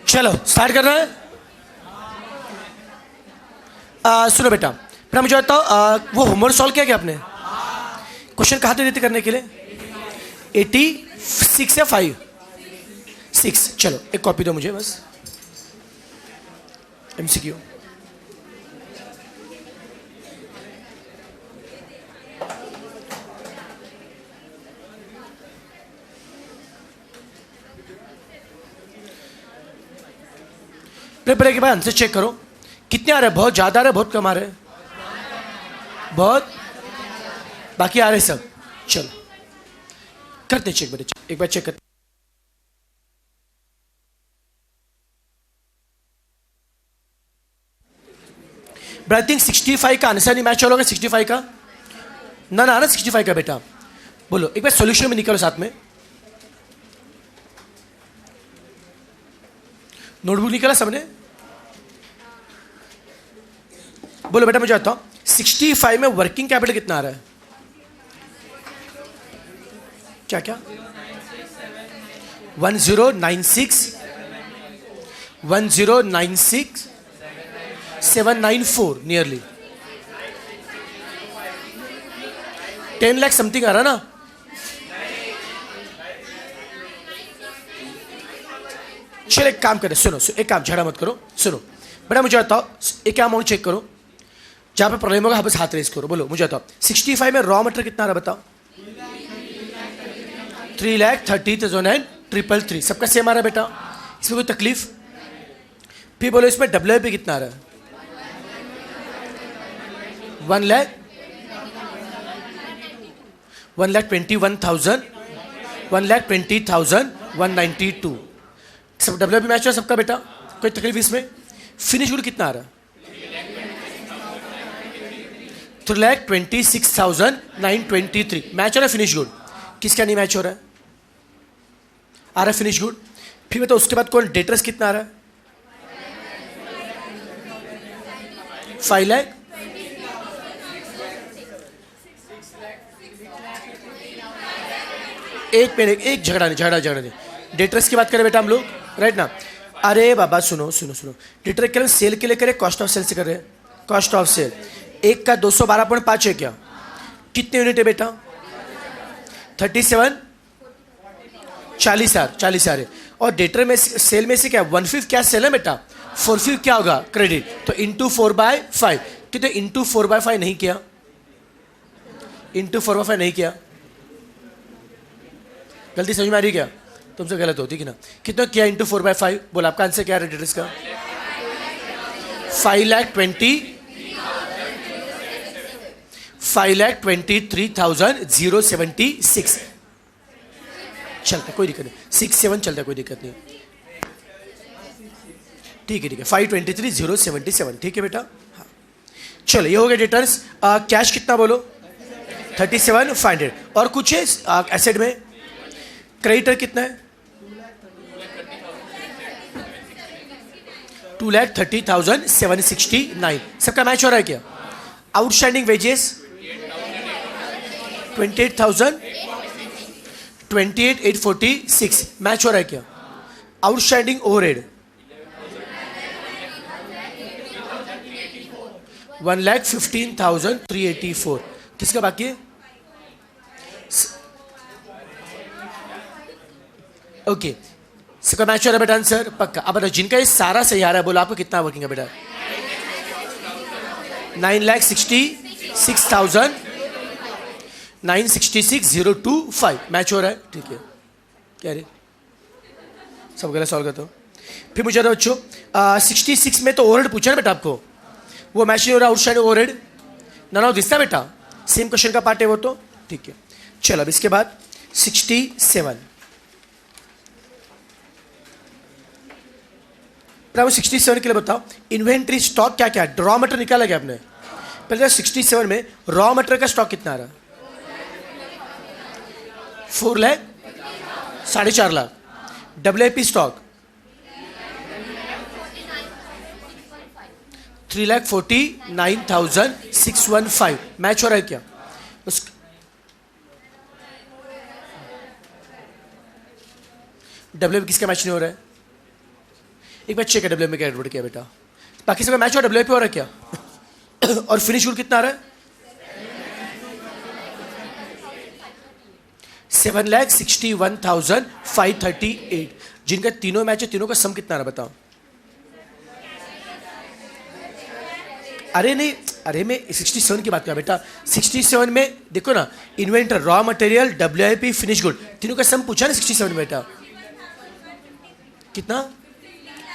चलो स्टार्ट करना है। सुनो बेटा, फिर मुझे बताओ वो होमवर्क सॉल्व किया क्या आपने? क्वेश्चन कहाँ देते करने के लिए? 86 या 5? 6। चलो एक कॉपी दो मुझे बस, MCQ। पेपर के बाद आंसर चेक करो कितने आ रहे हैं। बहुत ज्यादा आ रहे हैं, बहुत कम आ रहे हैं? बहुत, बाकी आ रहे सब। चलो करते चेक बेटे, एक बार चेक करते। बट आई थिंक 65 का आंसर नहीं मैच होगा। 65 का ना 65 का बेटा बोलो एक बार सॉल्यूशन में निकलो साथ में। नोटबुक निकाला सबने? बोलो बेटा मुझे बताओ 65 में वर्किंग कैपिटल कितना आ रहा है? क्या क्या? 1096 794 नियरली 10 लाख समथिंग आ रहा ना। चलो एक काम करें, सुनो एक काम, झगड़ा मत करो, सुनो बेटा मुझे बताओ एक अमाउंट चेक करो, जहां पे प्रॉब्लम होगा बस हाथ रेस करो। बोलो मुझे बताओ 65 में रॉ मटेरियल कितना आ रहा बताओ? 3,30,333। सबका सेम आ रहा है बेटा, इसमें कोई तकलीफ? फिर बोलो इसमें WIP कितना आ रहा है? 1,21,000 1,20,192। सब WIP मैच है सबका बेटा, कोई तकलीफ इसमें? फिनिश गुड कितना आ रहा है? 3,26,923 मैच हो रहा है फिनिश गुड। किसका नहीं मैच हो रहा है? आ रहा है फिनिश गुड। फिर बताओ उसके बाद कौन डेटर्स कितना आ रहा है? 5 लाख। एक मिनट, एक झगड़ा नहीं। डेटर्स की बात करें बेटा हम लोग, राइट ना? अरे बाबा सुनो, डेटर के सेल के लिए करे, कॉस्ट ऑफ सेल से कर रहे हैं। कॉस्ट ऑफ सेल एक का 212.5 है क्या? कितने यूनिट है बेटा? 37 40 है। और डेटर में सेल में से क्या 1/5 क्या सेल है बेटा? 4/5 क्या होगा? क्रेडिट। तो इंटू 4/5 कितने? इंटू 4/5 नहीं किया, इंटू 4/5 नहीं किया। गलती समझ में आ रही क्या? तुमसे गलत होती कि ना? कितना किया इंटू 4/5? बोला आपका आंसर क्या है डेटर्स का? 5,23,076 चलता, कोई दिक्कत नहीं। 6-7 चलता, कोई दिक्कत नहीं। ठीक है 5,23,077 ठीक है बेटा। हाँ चलो ये हो गया डेटर्स। कैश कितना बोलो? 37,500। और कुछ है एसेट में? क्रेडिटर कितना है? 2,30,769। सबका मैच हो रहा है क्या? आउटस्टैंडिंग वेजेस 28,846 मैच हो रहा है क्या? Outstanding overhead 1,15,384। किसका बाकी है? ओके सबका मैच हो रहा है बेटा आंसर पक्का। अब बताओ जिनका ये सारा सही आ रहा है बोलो आपको कितना वर्किंग है बेटा? 9,66,966,025 मैच हो रहा है। ठीक है क्या रे सब गलत सॉल्व करते हो। फिर मुझे बताओ बच्चों 66 में तो ओवरहेड पूछा ना बेटा आपको, वो मैच नहीं हो रहा। आउटस्टैंडिंग ओवरहेड ना दिखता बेटा, सेम क्वेश्चन का पार्ट है वो तो। ठीक है चलो अब इसके बाद 67 67 के लिए बताओ इन्वेंट्री स्टॉक क्या क्या? रॉ मटेरियल निकाला गया आपने? पहले 67 में रॉ मटेरियल का स्टॉक कितना आ रहा? 4 lakh 4.5 lakh. WIP stock 3,49,615 match हो रहा है क्या? WIP किसका मैच नहीं हो रहा है? एक बार चेक है डब्ल्यू में क्या गड़बड़ किया बेटा, बाकी सबका मैच हो डब्ल्यू पे हो रहा है क्या? और फिनिश गुड कितना आ रहा है? 7,61,538। जिनका तीनों मैच है तीनों का सम कितना आ रहा है बताओ? अरे नहीं, अरे मैं 67 की बात कर बेटा। 67 में देखो ना, inventor, raw material, WIP, finish good, तीनों का सम पूछा ना 67 में बेटा। कितना?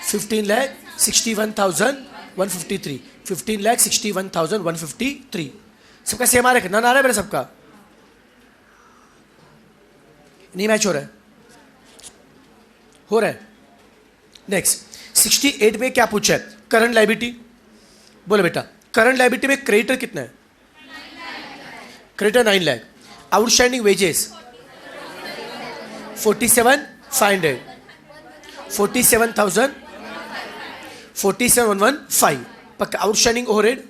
15,61,153। 15,61,153। सबका सेम आ रहा है? कितना आ रहा है मेरा सबका? नहीं मैच हो रहा है? हो रहा है। नेक्स्ट 68 में क्या पूछा है? Current liability. बोलो बेटा, करंट लायबिलिटी में क्रेडिटर कितना है? क्रेडिटर 9 लाख। Outstanding wages 47,500। 47,000 47,115। पक्का। Outstanding overhead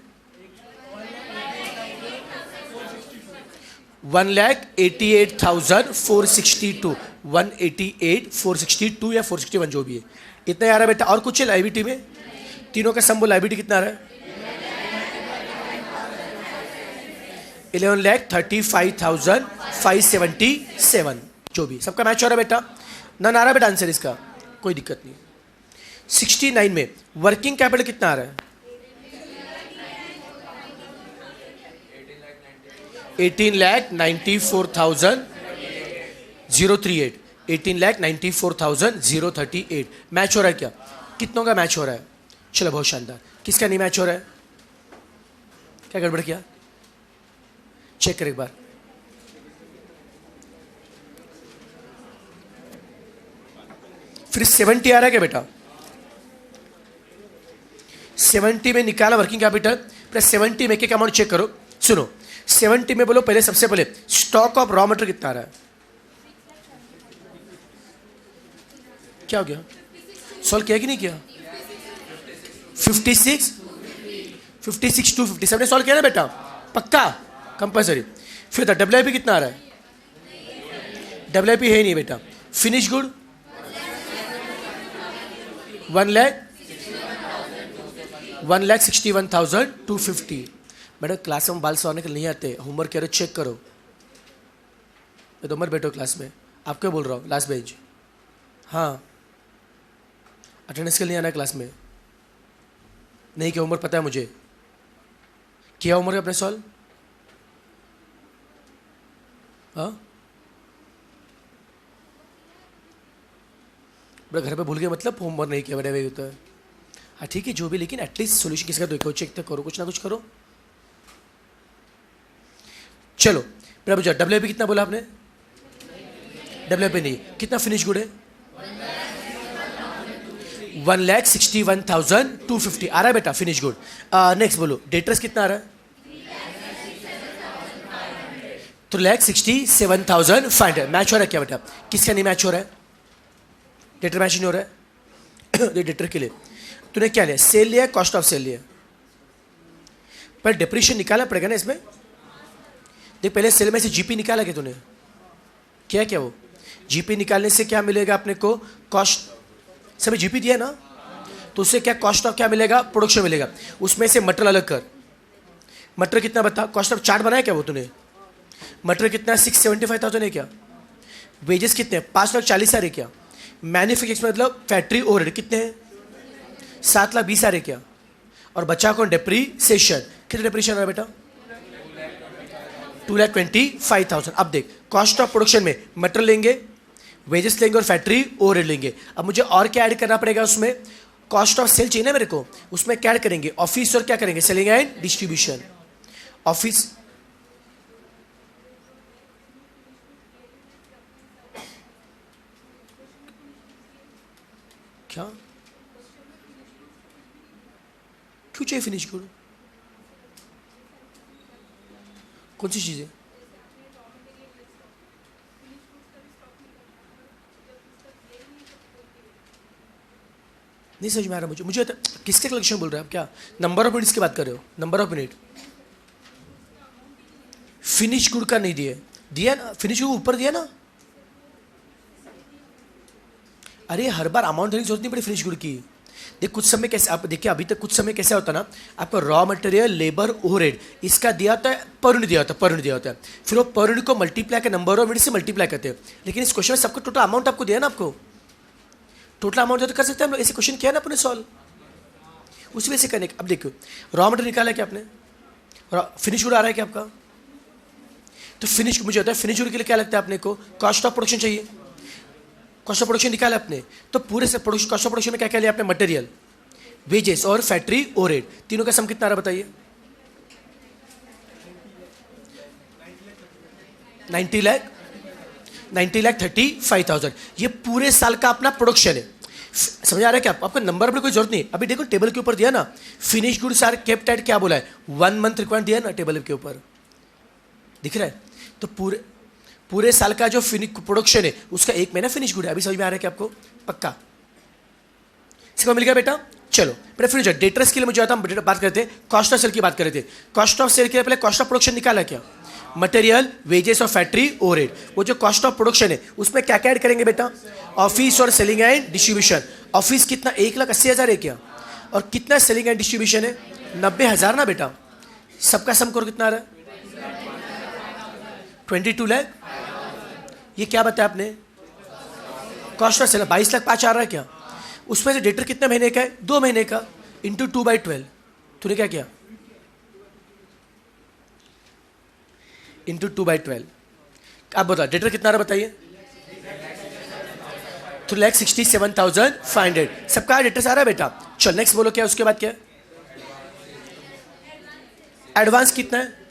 1,88,462। 188,462 या 461 जो भी है, इतना आ रहा है बेटा। और कुछ है लायबिलिटी में? तीनों का सम लायबिलिटी कितना आ रहा है? 11,35,577 जो भी। सबका मैच हो रहा है बेटा? ना आ रहा है बेटा आंसर इसका? कोई दिक्कत नहीं। 69 में वर्किंग कैपिटल कितना आ रहा है? 18,94,038। 18,94,038 मैच हो रहा है क्या? कितनों का मैच हो रहा है? चलो बहुत शानदार। किसका नहीं मैच हो रहा है? क्या गड़बड़ किया? चेक कर एक बार। फिर 70 आ रहा है क्या बेटा? 70 में निकाला वर्किंग कैपिटल प्लस 70 में एक अमाउंट चेक करो। सुनो, 70 में बोलो पहले, सबसे पहले स्टॉक ऑफ रॉ मटेरियल कितना आ रहा है? क्या हो गया? सॉल्व किया कि नहीं किया? 56 टू 57 ने सॉल्व किया ना बेटा? पक्का कंपल्सरी। फिर डब्ल्यूआईपी कितना आ रहा है? डब्ल्यूआईपी है नहीं बेटा। Finish good 1,61,250। मैडम क्लास में बाल सवारने के नहीं आते, होमवर्क करो, चेक करो। मैं तो मत बैठो क्लास में, आपको बोल रहा हूँ, लास्ट बेंच। हाँ, अटेंडेंस के लिए आना है क्लास में। नहीं किया होमवर्क पता है मुझे। किया होमवर्क अपने सॉल्व? हाँ बड़ा घर पे भूल गए मतलब होमवर्क नहीं किया, बड़े वही होता है। हाँ ठीक है जो भी, लेकिन एटलीस्ट सोल्यूशन किसका देखो, चेक तो करो, कुछ ना कुछ करो। चलो मेरा बुझा, डब्ल्यूआईपी कितना बोला आपने? डब्ल्यूआईपी नहीं, कितना फिनिश गुड है? 1,61,250 आ रहा है बेटा फिनिश गुड। नेक्स्ट बोलो, डेटर्स कितना आ रहा है? 3,67,500। मैच हो रहा है क्या बेटा? किसका नहीं मैच हो रहा है? डेटर मैच नहीं हो रहा है। डेटर के लिए तूने क्या लिया? सेल लिया, कॉस्ट ऑफ सेल लिया, पर डिप्रीशिएशन निकालना पड़ेगा ना इसमें। देख पहले सेल में से जीपी निकाला क्या तूने? क्या क्या वो जीपी निकालने से क्या मिलेगा अपने को? कॉस्ट। सभी जीपी दिया ना, तो उससे क्या कॉस्ट ऑफ क्या मिलेगा? प्रोडक्शन मिलेगा। उसमें से मटेरियल अलग कर। मटेरियल कितना बता? कॉस्ट ऑफ चार्ट बनाया क्या वो तूने? मटेरियल कितना? 675,000 है क्या? वेजेस कितने? 5,40,000 है क्या? मैन्युफैक्चरिंग मतलब फैक्ट्री ओवरहेड कितने हैं? 7,20,000 है क्या? और बचा कौन? डेप्रीसिएशन। कितने डेप्रीसिएशन है बेटा? 2,25,000। अब देख, कॉस्ट ऑफ प्रोडक्शन में मटेरियल लेंगे, वेजेस लेंगे और फैक्ट्री ओवरहेड लेंगे। अब मुझे और क्या ऐड करना पड़ेगा उसमें? कॉस्ट ऑफ सेल चाहिए ना मेरे को, उसमें क्या ऐड करेंगे? ऑफिस और क्या करेंगे? Selling and distribution. ऑफिस क्या क्यों चाहिए फिनिश गुड? कौन सी चीजें? नहीं समझ में आ रहा मुझे किसके कलेक्शन बोल रहे हैं आप? क्या नंबर ऑफ यूनिट्स की बात कर रहे हो? Number of unit finish good का नहीं दिया ना, फिनिश गुड ऊपर दिया ना। अरे हर बार अमाउंट देने की जरूरत नहीं पड़ी फिनिश गुड की। देख कुछ समय कैसे, आप देखिए अभी तक कुछ समय कैसा होता है ना, आपको रॉ मटेरियल, लेबर, ओवरहेड इसका दिया होता है, पर यूनिट दिया होता है, पर यूनिट दिया होता है, फिर वो पर यूनिट को मल्टीप्लाई के नंबर ऑफ यूनिट से मल्टीप्लाई करते हैं। लेकिन इस क्वेश्चन में सबको टोटल अमाउंट आपको दिया ना, आपको टोटल अमाउंट तो कर सकते हैं हम लोग, ऐसे क्वेश्चन किया ना अपने सॉल्व, उसी वजह से करने। अब देखो रॉ मटेरियल निकाला है क्या आपने, फिनिश गुड आ रहा है क्या आपका, तो फिनिश मुझे होता है, फिनिश गुड के लिए क्या लगता है अपने को, कॉस्ट ऑफ प्रोडक्शन चाहिए, कॉस्ट ऑफ प्रोडक्शन निकाला आपने, तो पूरे से प्रोडक्शन, कॉस्ट ऑफ प्रोडक्शन में क्या क्या लिया आपने, मटेरियल, वेजेस और फैक्ट्री ओवरहेड, तीनों का सम कितना आ रहा बताइए, 90,35,000। ये पूरे साल का अपना प्रोडक्शन है। समझ आ रहा है क्या आपको नंबर में कोई जरूरत नहीं। अभी देखो टेबल के ऊपर दिया ना, finish goods are kept at, क्या बोला है, 1 मंथ रिक्वायर्ड दिया ना टेबल के ऊपर, दिख रहा है। तो पूरे साल का जो प्रोडक्शन है उसका 1 महीना फिनिश गुड है। अभी समझ में आ रहा है क्या आपको, पक्का इसको मिल गया बेटा। चलो बेटा फिर डेटर्स के लिए मुझे आता, हम बात करते हैं, कॉस्ट ऑफ सेल की बात कर रहे थे। कॉस्ट ऑफ सेल के लिए पहले कॉस्ट ऑफ प्रोडक्शन निकाला क्या, मटेरियल, वेजेस और फैक्ट्री ओवरहेड। वो जो कॉस्ट ऑफ प्रोडक्शन है उसमें क्या क्या ऐड करेंगे बेटा, ऑफिस और सेलिंग एंड डिस्ट्रीब्यूशन। ऑफिस कितना, 1,80,000 है क्या, और कितना सेलिंग एंड डिस्ट्रीब्यूशन है, 90,000 ना बेटा। सबका सम करो कितना आ रहा है, 22 लाख। ये क्या बताया आपने, कॉस्ट ऑफ सेल 22,05,000 आ रहा है क्या। उसमें से डेटर कितने महीने का है, 2 महीने का, इंटू 2/12। तूने क्या किया, इंटू 2/12। आप बता डेटर कितना रहा बताइए, 3,67,500। सबका डेटर आ रहा है बेटा। चल नेक्स्ट बोलो क्या, उसके बाद क्या, एडवांस कितना है,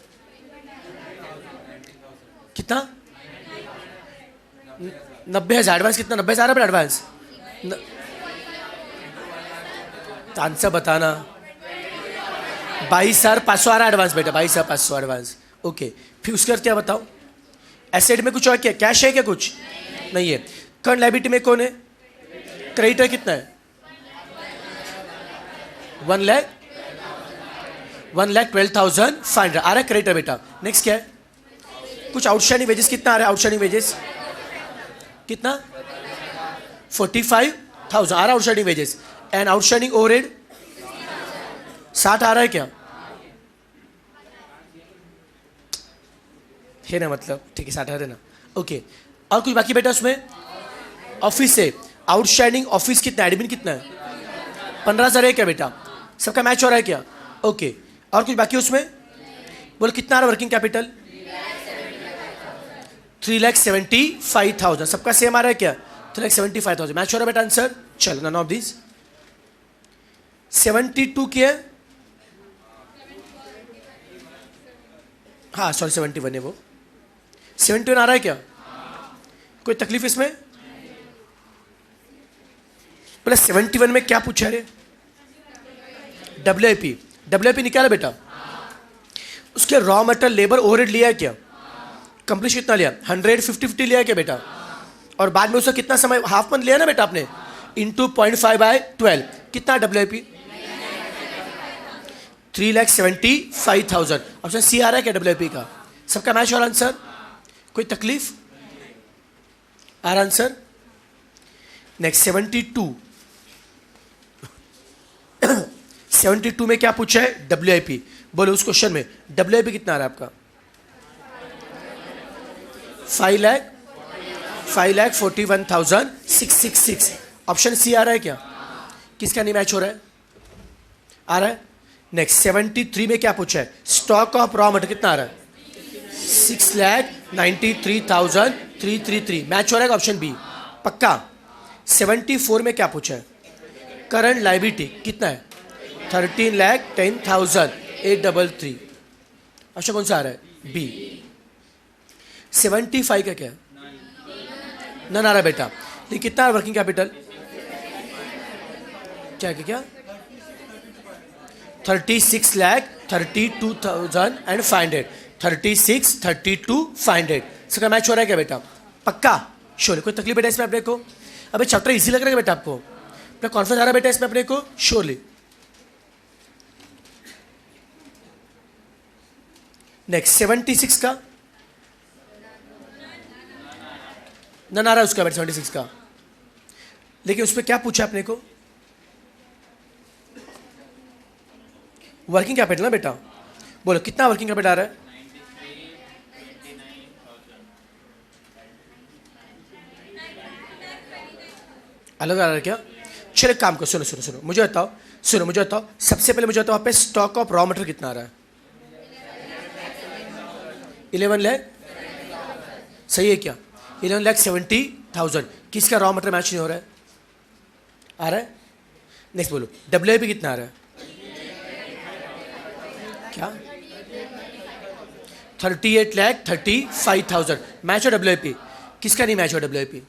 कितना, 90,000। एडवांस कितना, 90,000 है एडवांस। तो आंसर बताना, 22,500 आ रहा है एडवांस बेटा, 22,500 एडवांस। ओके फिर उसके बाद क्या बताओ, एसेट में कुछ और क्या, कैश है क्या, कुछ नहीं है। करंट लायबिलिटी में कौन है, क्रेडिटर कितना है, 1,12,500 आ रहा है क्रेडिटर बेटा। नेक्स्ट क्या है, कुछ आउटस्टैंडिंग वेजेस कितना आ रहा है, आउटस्टैंडिंग वेजेस कितना, 45,000 आ रहा है outstanding wages. And outstanding overhead 60 आ रहा है क्या, है ना, मतलब ठीक है 60 है ना। ओके और कुछ बाकी बेटा उसमें, ऑफिस से आउटस्टैंडिंग ऑफिस कितना, एडमिन कितना है, 15,000 है क्या बेटा। सबका मैच हो रहा है क्या, ओके। और कुछ बाकी उसमें, बोलो कितना आ रहा है वर्किंग कैपिटल, 3,75,000। सबका सेम आ रहा है क्या, 3,75,000। मैच हो रहा है बेटा आंसर। चलो नन ऑफ दिस। 72 की है, हाँ सॉरी 71 है वो, 71 आ रहा है क्या, कोई तकलीफ इसमें। बोले 71 में क्या पूछा रे, डब्ल्यूआईपी निकाला बेटा। उसके रॉ मटेरियल, लेबर, ओवरहेड लिया है क्या, कंप्लीट कितना लिया, 150 लिया है क्या बेटा। और बाद में उसका कितना समय, हाफ मंथ लिया ना बेटा आपने, इंटू 0.5/12 कितना डब्ल्यूआईपी, 3,75,000। ऑप्शन सी आ रहा है क्या डब्ल्यूआईपी का। सबका मैच और आंसर, कोई तकलीफ, आर आंसर। नेक्स्ट 72 में क्या पूछा है, डब्ल्यूआईपी। बोलो उस क्वेश्चन में डब्ल्यूआईपी कितना आ रहा है आपका, 5,41,666। ऑप्शन सी आ रहा है क्या, किसका नहीं मैच हो रहा है, आ रहा है। नेक्स्ट 73 में क्या पूछा है, स्टॉक ऑफ रॉ मटेरियल कितना आ रहा है, 6,93,333। मैच हो रहा है ऑप्शन बी, पक्का। 74 में क्या पूछा है, करंट लायबिलिटी कितना है, 13,10,833। ऑप्शन कौन सा आ रहा है, बी। 75 का क्या है, नन आ रहा है बेटा। लेकिन कितना वर्किंग कैपिटल, क्या 36,32,500। 36,32,500। इसका मैच हो रहा है क्या बेटा, पक्का श्योर। कोई तकलीफ बेटा इसमें अपने को, अबे चैप्टर इजी लग रहा है बेटा आपको, अपना कॉन्फिडेंस आ रहा है बेटा इसमें अपने को, श्योरली। नेक्स्ट 76 का नन आ रहा है उसका बेटा, 76 का। लेकिन उसमें क्या पूछा अपने को, वर्किंग कैपिटल ना बेटा, बोलो कितना वर्किंग कैपिटल आ रहा है? अलग आ रहा है क्या? चलो एक काम करो, सुनो सुनो सुनो, मुझे बताओ, सुनो मुझे बताओ, सबसे पहले मुझे बताओ वहाँ पे स्टॉक ऑफ रॉ मटेरियल कितना आ रहा है? 11 लाख, सही है क्या? 11,70,000। किसका रॉ मटेरियल मैच नहीं हो रहा है? आ रहा है? नेक्स्ट बोलो, WIP कितना आ रहा है? क्या? 38,35,000 मैच हो WIP? किसका नहीं मैच हो WIP?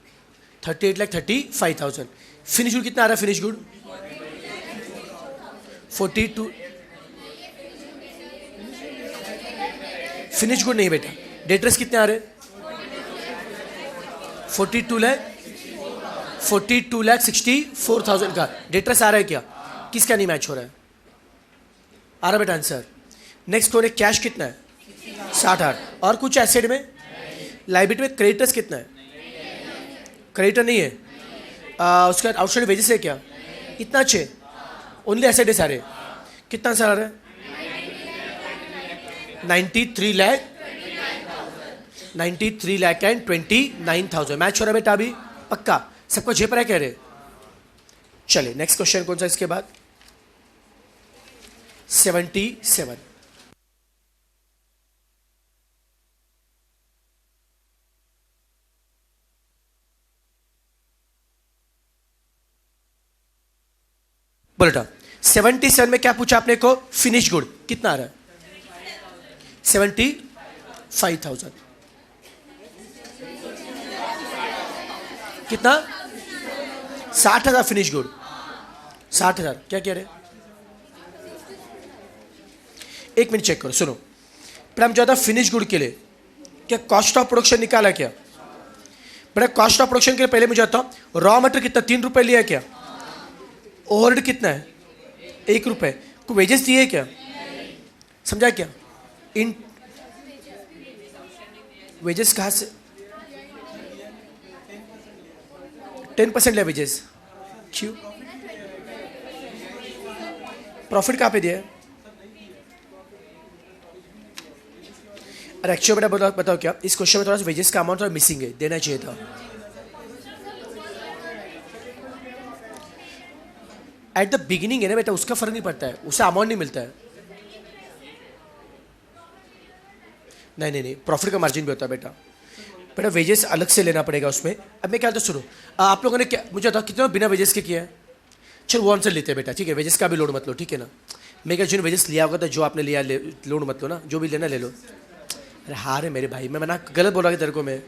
38,35,000। फिनिश गुड कितना आ रहा है? Finish good 42। फिनिश गुड नहीं बेटा, डेटर्स कितने आ रहे? 42,64,000 का डेटर्स आ रहा है क्या? किसका नहीं मैच हो रहा है? आ रहा बेटा आंसर। नेक्स्ट कौन है? कैश कितना है? 60,000। और कुछ एसेट में? लाइबिलिटी में क्रेडिटर्स कितना है? क्रेडिटर नहीं है। उसका आउटस्टैंडिंग वेजेस है क्या? इतना अच्छे, ओनली एसेट है सारे। कितना आंसर आ रहा है? 93,29,000 मैच हो रहा है बेटा अभी पक्का, सबको झेप रहा है कह रहे। चलिए नेक्स्ट क्वेश्चन कौन सा इसके बाद? 77। बोलटा 77 में क्या पूछा आपने को? फिनिश गुड कितना आ रहा है? 75,000। कितना? 60,000 फिनिश गुड। 60,000 क्या कह रहे? एक मिनट चेक करो, सुनो। पर हम ज्यादा फिनिश गुड के लिए क्या कॉस्ट ऑफ प्रोडक्शन निकाला क्या? बड़ा कॉस्ट ऑफ प्रोडक्शन के लिए पहले मुझे आता हूं, रॉ मटेरियल कितना? 3 रुपए लिया क्या? ओवरहेड कितना है? 1 रुपए। को वेजेस दिए क्या? समझा क्या? इन वेजेस कहाँ से? 10% लिया वेजेस। क्यों? प्रॉफिट कहाँ पे दिया है? अरे एक्चुअली बेटा बताओ क्या इस क्वेश्चन में थोड़ा सा वेजेस का अमाउंट थोड़ा मिसिंग है, देना चाहिए था। एट द बिगिनिंग है ना बेटा, उसका फर्क नहीं पड़ता है, उससे अमाउंट नहीं मिलता है। नहीं नहीं नहीं, प्रॉफिट का मार्जिन भी होता है बेटा। बेटा वेजेस अलग से लेना पड़ेगा उसमें। अब मैं क्या तो सुनो, आप लोगों ने क्या मुझे बताओ कितना बिना वेजेस के किया है? चलो वो आंसर लेते हैं बेटा, ठीक है? वेजेस का भी लोड मत लो, ठीक है ना? मैं क्या जिन्होंने वेजेस लिया होगा तो जो आपने लिया लोड मत लो ना, जो भी लेना ले लो। अरे हार है मेरे भाई, मैं मना गलत बोला कि तेरे को मैं,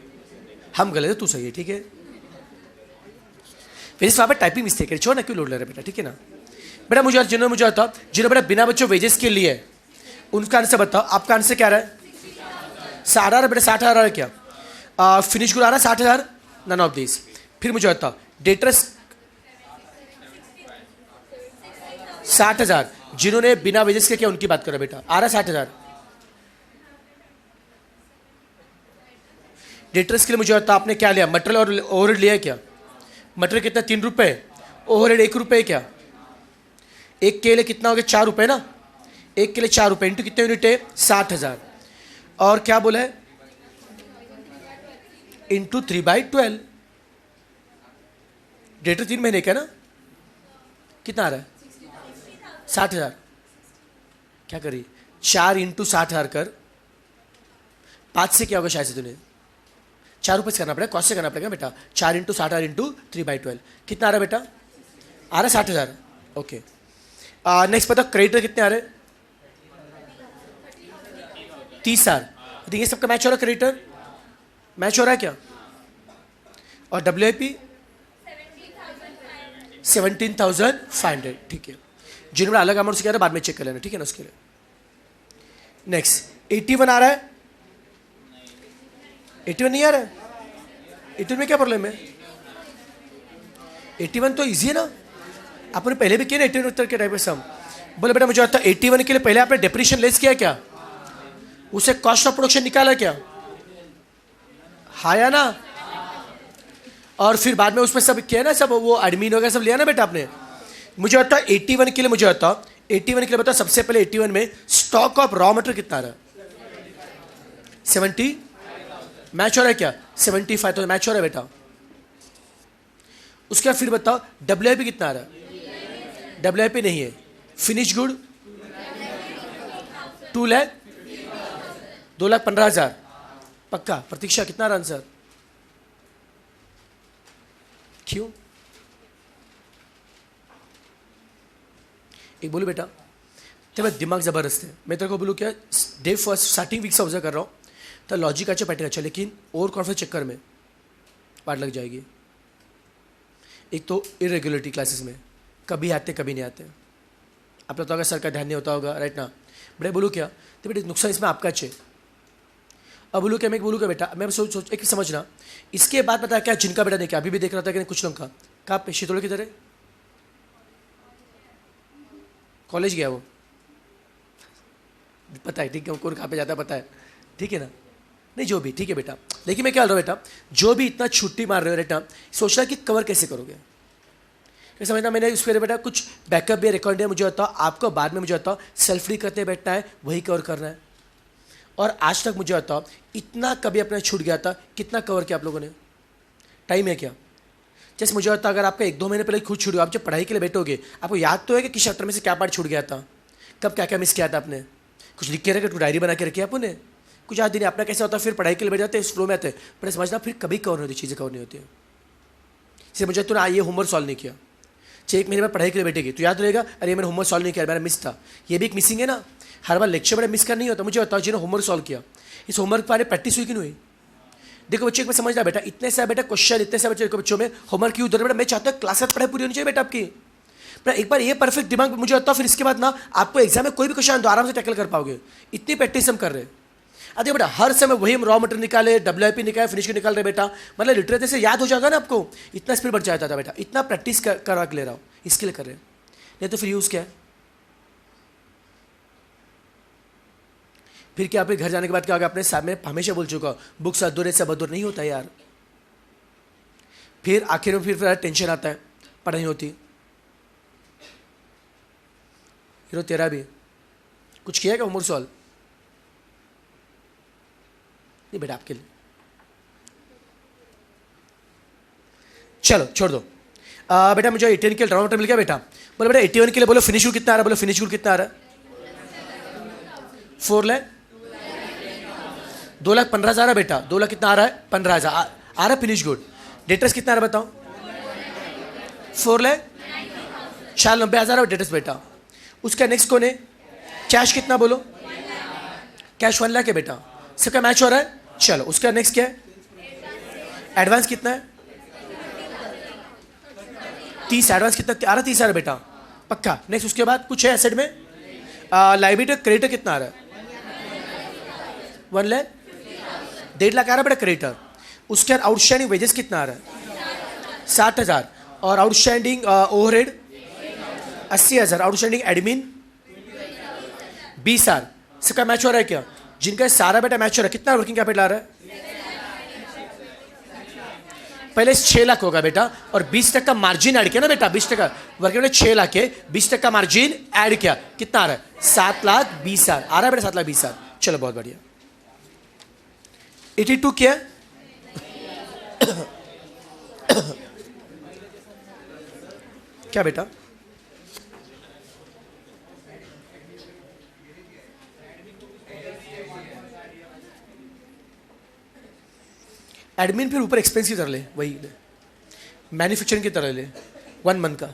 हम गलत है तू सही है, ठीक है? वेजेस वहाँ पर टाइपिंग मिस्टेक है, छोड़ ना, क्यों लोड ले रहे बेटा, ठीक है ना? बेटा मुझे जिन्होंने मुझे बताओ, जिन्होंने बेटा बिना बच्चों वेजेस के लिए उनका आंसर बताओ। आपका आंसर क्या रहा है? 60,000 बेटा, 60,000 आ रहा है क्या? फिनिश गुड आ रहा है 60,000? None of this. फिर मुझे बताओ डेटर्स 60,000, जिन्होंने बिना वेजेस के किया उनकी बात करो बेटा, आ रहा है 60,000? डेटर्स के लिए मुझे बताओ आपने क्या लिया? मटेरियल और ओवरहेड लिया क्या? मटेरियल कितना? 3 रुपए। ओवरहेड 1 रुपए क्या? एक के लिए कितना हो गया? 4 रुपए ना। एक के लिए 4 रुपए इंटू कितने यूनिट है? 60,000। और क्या बोला है? इंटू 3/12। डेटर 3 महीने का ना, कितना आ रहा है? 60,000। क्या करिए, 4 इंटू 60,000 कर 5 से क्या होगा? शायद से तूने 4 रुपये से करना पड़ेगा, कॉस्ट से करना पड़ेगा बेटा। 4 इंटू 60,000 इंटू 3/12 कितना आ रहा है बेटा? आ रहा है 60,000। ओके नेक्स्ट बताओ क्रेडिटर कितने आ रहे? 30,000। ये सबका मैच हो रहा है? क्रेडिटर मैच हो रहा है क्या? और WIP 17,500, ठीक है? जिन्होंने अलग अमाउंट से किया था बाद में चेक कर लेना, ठीक है ना? उसके लिए नेक्स्ट 81 आ रहा है? 81 नहीं आ रहा है? 81 में क्या प्रॉब्लम है? 81 तो इजी है ना, आपने पहले भी किया ना 81 उत्तर के टाइप में सम। बोले बेटा मुझे आता 81 के लिए पहले आपने डेप्रिसिएशन लेस किया क्या? उसे कॉस्ट ऑफ प्रोडक्शन निकाला क्या? हाया ना? और फिर बाद में उसमें सब किया ना, सब वो एडमिन वगैरह सब लिया ना बेटा आपने? मुझे आता 81 के लिए मुझे आता 81 के लिए बताओ, सबसे पहले 81 में स्टॉक ऑफ रॉ मटेरियल कितना आ रहा है? 70 मैच हो रहा है क्या? 75 तो मैच हो रहा है बेटा। उसके बाद फिर बताओ WIP कितना आ रहा है? WIP नहीं है। फिनिश गुड 2 लाख 2,15,000 पक्का। प्रतीक्षा कितना आ रहा आंसर? क्यों? एक बोलू बेटा, तेरा दिमाग जबरदस्त है। मैं तेरे को बोलूँ क्या, डे फर्स्ट स्टार्टिंग वीक से ऑब्जर्व कर रहा हूँ तो लॉजिक अच्छा पैटर्न अच्छा, लेकिन ओवर कॉन्फिडेंस चक्कर में पार्ट लग जाएगी। एक तो इरेगुलरिटी क्लासेस में कभी आते कभी नहीं आते। आप लोग तो अगर सर का ध्यान नहीं होता होगा, राइट ना? बड़े बोलूँ क्या, तो बेटे नुकसान इसमें आपका अच्छे। अब बोलूँ क्या, मैं बोलूँ क्या बेटा, मैं सोच एक समझना। इसके बाद पता है क्या, जिनका बेटा देखा अभी भी देख रहा था कि कुछ लोग का कहाँ पे शीतोड़े किधर है? कॉलेज गया वो, पता है ठीक है, कौन कहाँ पे जाता है पता है, ठीक है ना? नहीं जो भी ठीक है बेटा, लेकिन मैं क्या बोल रहा हूँ बेटा, जो भी इतना छुट्टी मार रहे हो बेटा, सोचना कि कवर कैसे करोगे। क्या समझना? मैंने उस पर बेटा कुछ बैकअप भी रिकॉर्ड है, मुझे बताओ आपको बाद में, मुझे बताओ सेल्फ री करते बैठना है, वही कवर करना है। और आज तक मुझे बताओ इतना कभी अपना छूट गया था, कितना कवर किया आप लोगों ने? टाइम है क्या? जैसे मुझे बताओ अगर आपका 1-2 महीने पहले खुद छूट गया, आप जब पढ़ाई के लिए बैठोगे आपको याद तो है कि किस चैप्टर में से क्या पार्ट छूट गया था, कब क्या क्या मिस किया था आपने? कुछ लिख के रखे, कुछ डायरी बना के रखी आपने? कुछ याद नहीं। अपना कैसा होता है, फिर पढ़ाई के लिए बैठ जाते हैं, फ्लो में आते हैं, पर समझना फिर कभी कवर नहीं होती, चीज़ें कवर नहीं होती है। जैसे मुझे तूने ये होमवर्क सॉल्व नहीं किया, 1 महीने में पढ़ाई के लिए बैठेगी तो याद रहेगा, अरे मैंने होमवर्क सॉल्व नहीं किया, मेरा मिस था। ये भी एक मिसिंग है ना, हर बार लेक्चर बड़ा मिस करना नहीं होता। मुझे बताओ जिन्होंने होमवर्क सॉल्व किया, इस होमवर्क पर प्रैक्टिस हुई कि नहीं हुई? देखो बच्चे एक बार समझना बेटा, इतने सारे बेटा क्वेश्चन, इतने सारे बच्चों में होमवर्क क्यों उधर बेटा? मैं चाहता हूँ क्लास पढ़ाई पूरी होनी चाहिए बेटा आपकी। पर एक बार ये परफेक्ट दिमाग मुझे होता, फिर इसके बाद ना आपको एग्जाम में कोई भी क्वेश्चन तो आराम से टैकल कर पाओगे। इतनी प्रैक्टिस हम कर रहे हैं। अरे बेटा हर समय वही हम रॉ मटेरियल निकाले, WIP निकाले, फिनिश निकाल रहे बेटा, मतलब लिटरेचर से याद हो जाएगा ना आपको, इतना स्पीड बढ़ जाता था बेटा। इतना प्रैक्टिस करवा के ले रहा हूँ, इसके लिए कर रहे हैं, नहीं तो फिर यूज़ क्या है? फिर क्या, आपके घर जाने के बाद क्या होगा? अपने सामने हमेशा बोल चुका हूँ, बुक्स अधूरे से बदूर नहीं होता यार। फिर आखिर में फिर टेंशन आता है, पढ़ाई होती। हीरो तेरा भी कुछ किया क्या होमवर्क सॉल्व? नहीं बेटा आपके लिए, चलो छोड़ दो। बेटा मुझे 81 के लिए राउंड मिल गया बेटा। बोलो बेटा 81 के लिए बोलो फिनिश कितना आ रहा है? बोलो फिनिश कितना आ रहा है? 4 लाख 2,15,000 बेटा। 2 लाख कितना आ रहा है? 15,000 आ रहा है फिनिश गुड। डेटर्स कितना आ रहा है बताओ? 4 लाख 4,90,000 डेटर्स बेटा। उसका नेक्स्ट कौन है? कैश कितना बोलो? कैश 1 लाख है बेटा। सबका मैच हो रहा है? चलो उसका नेक्स्ट क्या है? एडवांस कितना है? 30। एडवांस कितना आ रहा है? 30 आ रहा है बेटा पक्का। नेक्स्ट उसके बाद कुछ है एसेट में? लाइबिलिटी क्रेडिटर कितना आ रहा है? 1 लाख 1.5 लाख आ रहा है बेटा क्रेडिटर। उसके बाद आउटस्टैंडिंग वेजेस कितना आ रहा है? 60,000। और आउटस्टैंडिंग ओवरहेड 80,000। Outstanding admin 20,000। सबका मैच हो रहा है क्या? जिनका सारा बेटा मैच हो रहा है, कितना वर्किंग कैपिटल आ रहा है? पहले 6 लाख होगा बेटा, और 20% मार्जिन ऐड किया ना बेटा। 20% वर्किंग कैपिटल 6 लाख है, 20% मार्जिन ऐड किया, कितना आ रहा है? 7,20,000 आ रहा है बेटा। 7,20,000। चलो बहुत बढ़िया। 82 क्या है? क्या बेटा? एडमिन फिर ऊपर एक्सपेंस की तरह ले, वही ले, मैन्युफैक्चरिंग की तरह ले 1 मंथ का।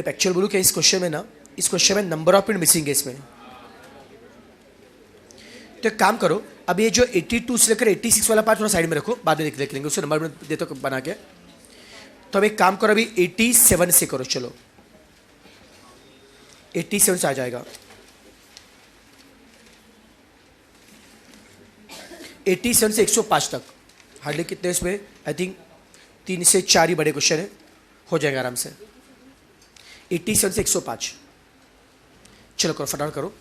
एक्चुअल बोलूँ क्या, इस क्वेश्चन में ना, इस क्वेश्चन में नंबर ऑफ पॉइंट मिसिंग है इसमें। तो एक काम करो, अब ये जो 82 से लेकर 86 वाला पार्ट थोड़ा साइड में रखो, बाद में देख लेंगे, उससे नंबर देते तो बना के। तो अब एक काम करो, अभी 87 से करो। चलो 87 से आ जाएगा। 87 से 105 तक हार्डली कितने इसमें, आई थिंक 3 से 4 ही बड़े क्वेश्चन है, हो जाएगा आराम से। 87 से 105, चलो करो फटाफट करो।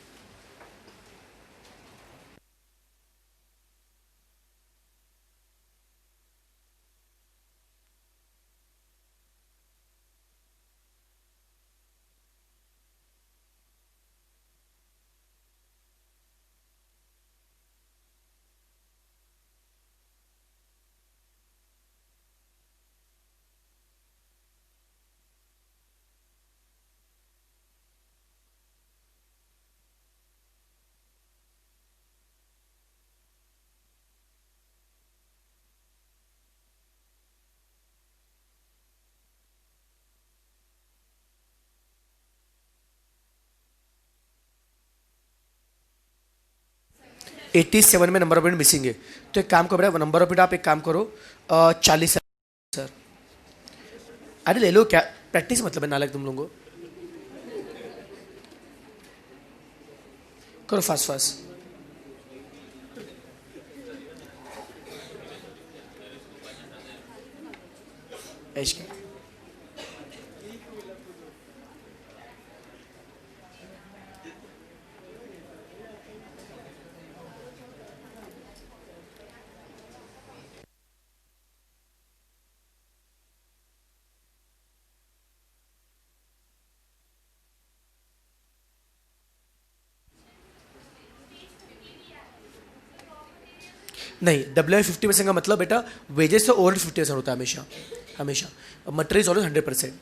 एट्टी सेवन में नंबर ऑफ पॉइंट मिसिंग है, तो एक काम करो बेटा, नंबर ऑफ पॉइंट आप एक काम करो 40 सर। अरे ले लो, क्या प्रैक्टिस मतलब है नालक तुम लोगों को, करो फास्ट फास्ट। ऐश क्या, नहीं WI 50% का मतलब बेटा वेजेस से ओवर 50% होता है हमेशा, हमेशा। Material always 100%।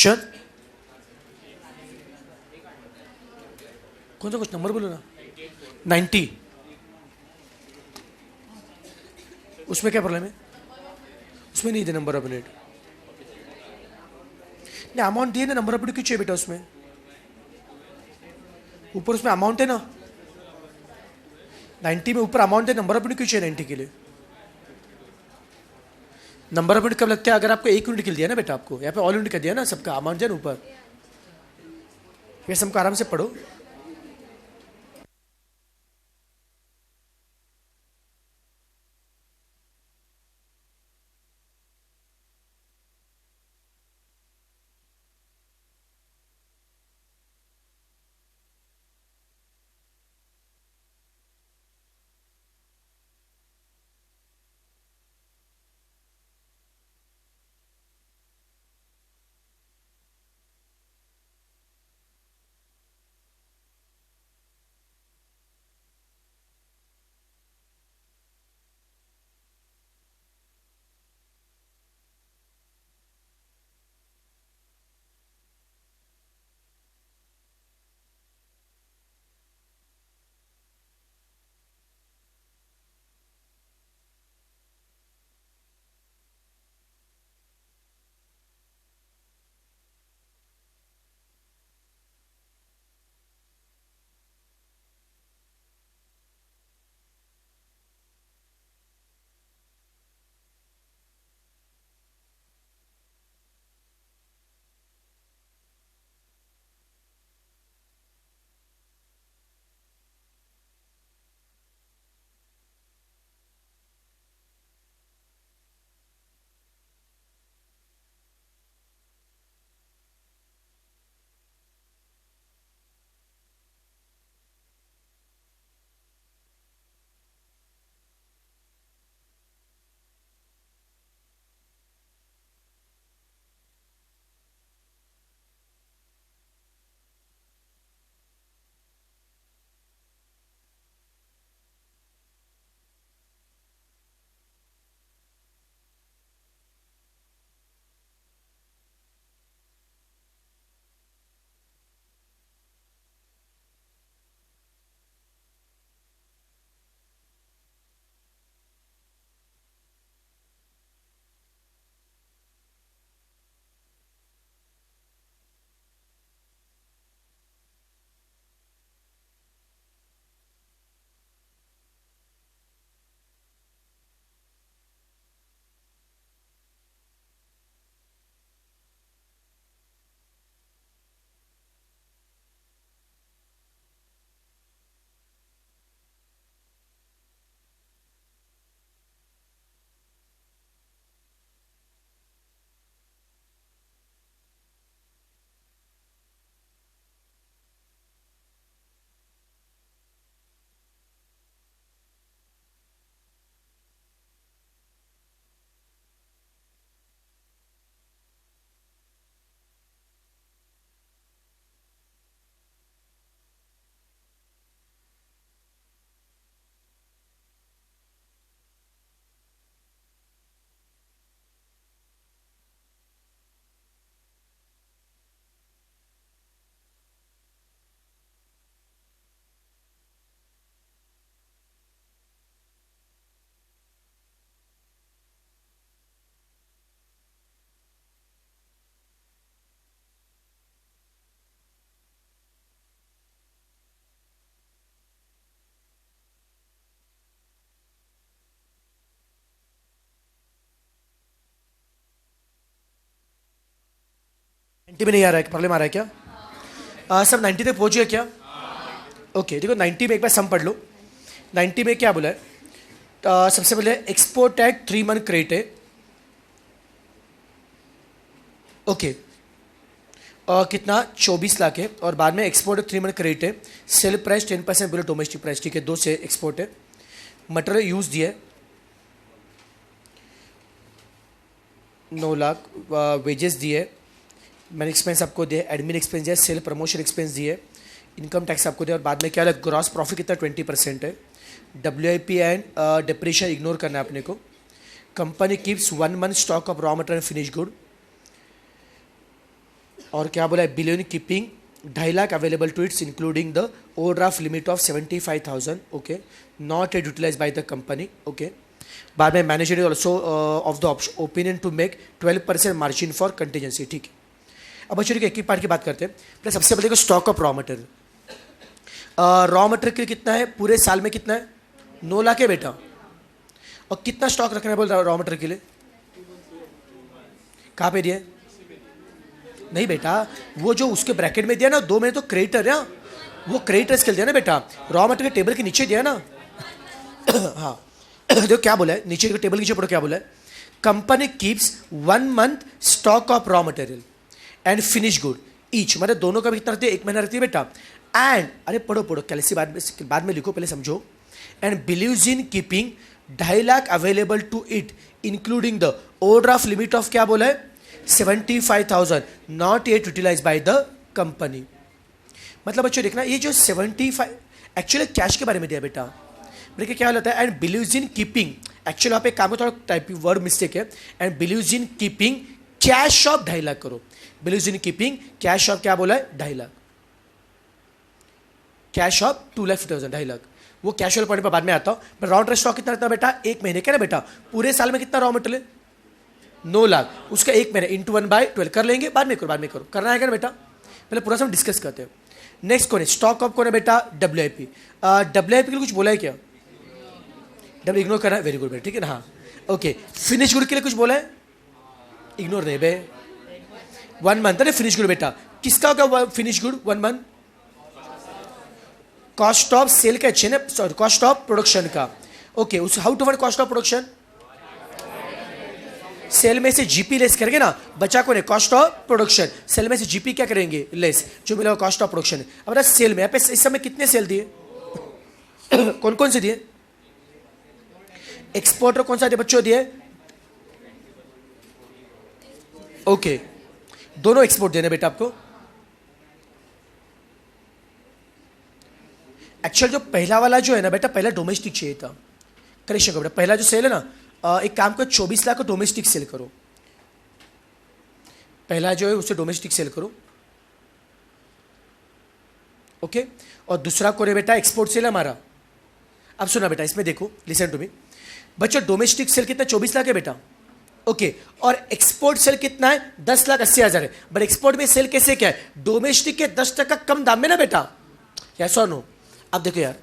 क्वेश्चन कौन सा कुछ नंबर बोलो ना 90 उसमें क्या प्रॉब्लम है उसमें नहीं दे नंबर ऑफ यूनिट नहीं अमाउंट दिए ना नंबर ऑफ यूनिट क्यों चाहिए बेटा उसमें ऊपर उसमें अमाउंट है ना 90 में ऊपर अमाउंट है नंबर ऑफ यूनिट क्यों चाहिए 90 के लिए नंबर ऑफ यूनिट कब लगता है अगर आपको एक यूनिट किल दिया ना बेटा आपको यहाँ पे ऑल यूनिट कर दिया ना सबका अमाउंट है ना ऊपर ये सबको आराम से पढ़ो नाइन्टी में नहीं आ रहा है प्रॉब्लम आ रहा है क्या सब 90 तक पहुंच गया क्या ओके देखो 90 में एक बार सम पढ़ लो 90 में क्या बोला है सबसे पहले एक्सपोर्ट एट 3 मंथ क्रेडिट है ओके कितना 24 लाख है और बाद में एक्सपोर्ट 3 मंथ क्रेडिट है sale price 10% below domestic price ठीक है 2 से एक्सपोर्ट है मटेरियल यूज दिया है 9 लाख वेजेस दिए मैन एक्सपेंस आपको दिए एडमिन एक्सपेंस दिया सेल प्रमोशन एक्सपेंस दिए इनकम टैक्स आपको दिया और बाद में क्या है ग्रॉस प्रॉफिट कितना 20% है WIP एंड डिप्रेशन इग्नोर करना है अपने को company keeps 1 month stock of raw material finish good और क्या बोला है, billion keeping 2.5 lakh available to its including the overdraft limit of 75,000, okay, not at utilise by the company, okay. बाद में manager is also of the opinion to make 12% margin for contingency, ठीक है। अब बच्चों एक एक पार्ट की बात करते हैं। पहले सबसे पहले stock of raw material. Raw material के कितना है पूरे साल में, कितना है, 9 लाख है बेटा। और कितना स्टॉक रखना है बोल रॉ मटेरियल के लिए, कहाँ पे दिया है? नहीं बेटा, वो जो उसके ब्रैकेट में दिया ना 2 में तो क्रेडिटर है, वो क्रेडिटर्स के लिए दिया ना बेटा, रॉ मटेरियल टेबल के नीचे दिया ना। हाँ देखो क्या बोला है, नीचे टेबल के नीचे पढ़ो क्या बोला है, company keeps 1 month stock of raw material and finish good each, मतलब दोनों का भी कितना रहती है, 1 महीना रहती है बेटा। एंड अरे पढ़ो पढ़ो कैसे बाद में लिखो, पहले समझो। And believes in keeping 2.5 lakh available to it including the overdraft limit of क्या बोला है, 75,000 not yet utilise by the company. मतलब बच्चों देखना, ये जो 75 एक्चुअली कैश के बारे में दिया बेटा, देखिए क्या होता है। And believes in keeping, actually आप एक काम थोड़ा टाइप वर्ड मिस्टेक है। And believes in keeping cash of 2.5 lakh करो, believes in keeping cash of क्या बोला है, 2.5 लाख, कैश ऑफ 2,50,000, 2.5 लाख। वो कैश वाले पॉइंट पर बाद में आता हूं। पर रॉ मटेरियल स्टॉक कितना रहता है बेटा, 1 महीने का ना बेटा, पूरे साल में कितना रॉ मटेरियल, 9 लाख, उसका 1 महीने इंटू 1/12 कर लेंगे, बाद में करो करना है क्या बेटा, पहले पूरा सब डिस्कस करते हैं। नेक्स्ट कौन है, स्टॉक ऑफ कौन है बेटा, WIP। WIP के लिए कुछ बोला है क्या, डब्ल्यू इग्नोर करना है, वेरी गुड बेटा, ठीक है ना, हाँ ओके। फिनिश गुड के लिए कुछ बोला है, इग्नोर नहीं बे, 1 मंथ है फिनिश गुड बेटा, किसका होगा finish good 1 month, cost of sale का अच्छे ना, सॉरी कॉस्ट ऑफ प्रोडक्शन का, ओके। उस how to word cost of production, sale में से जीपी लेस करेंगे ना, बचा कौन है, कॉस्ट ऑफ प्रोडक्शन, सेल में से जीपी क्या करेंगे, लेस, जो मिला कॉस्ट ऑफ प्रोडक्शन है। अब सेल में इस समय कितने सेल दिए कौन कौन से दिए, एक्सपोर्टर कौन सा दिए बच्चों दिए, ओके, दोनों एक्सपोर्ट देने बेटा आपको। एक्चुअल जो पहला वाला जो है ना बेटा, पहला डोमेस्टिक चाहिए था, करेक्शन करो बेटा, पहला जो सेल है ना, एक काम करो 24 लाख का डोमेस्टिक सेल करो, पहला जो है उसे डोमेस्टिक सेल करो, ओके। और दूसरा को रे बेटा एक्सपोर्ट सेल हमारा। अब सुना बेटा, इसमें देखो, लिसन टू मी बच्चों, डोमेस्टिक सेल कितना 24 लाख है बेटा, ओके। और एक्सपोर्ट सेल कितना है, 10,80,000 है। बट एक्सपोर्ट में सेल कैसे क्या है, डोमेस्टिक के 10% कम दाम में ना बेटा, यस और नो। अब देखो यार,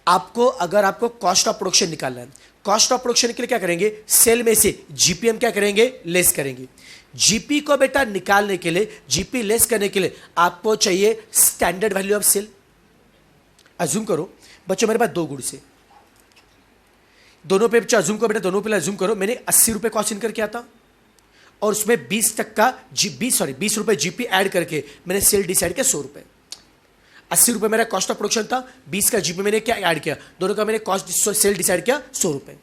आपको अगर आपको कॉस्ट ऑफ प्रोडक्शन निकालना है, कॉस्ट ऑफ प्रोडक्शन के लिए क्या करेंगे, सेल में से जीपीएम क्या करेंगे, लेस करेंगे। जीपी को बेटा निकालने के लिए, जीपी लेस करने के लिए आपको चाहिए standard value of sale. Assume करो बच्चों मेरे पास 2 गुड्स है, दोनों पे बच्चा अज्यूम करो बेटा, दोनों पे अज्यूम करो मैंने 80 रुपए कॉस्ट इनकर किया था, और उसमें 20 रुपए जीपी ऐड करके मैंने सेल डिसाइड किया 100 रुपए। 80 रुपए मेरा कॉस्ट ऑफ प्रोडक्शन था, 20 का जीपी मैंने क्या ऐड किया, दोनों का मैंने कॉस्ट सेल डिसाइड किया 100 रुपए।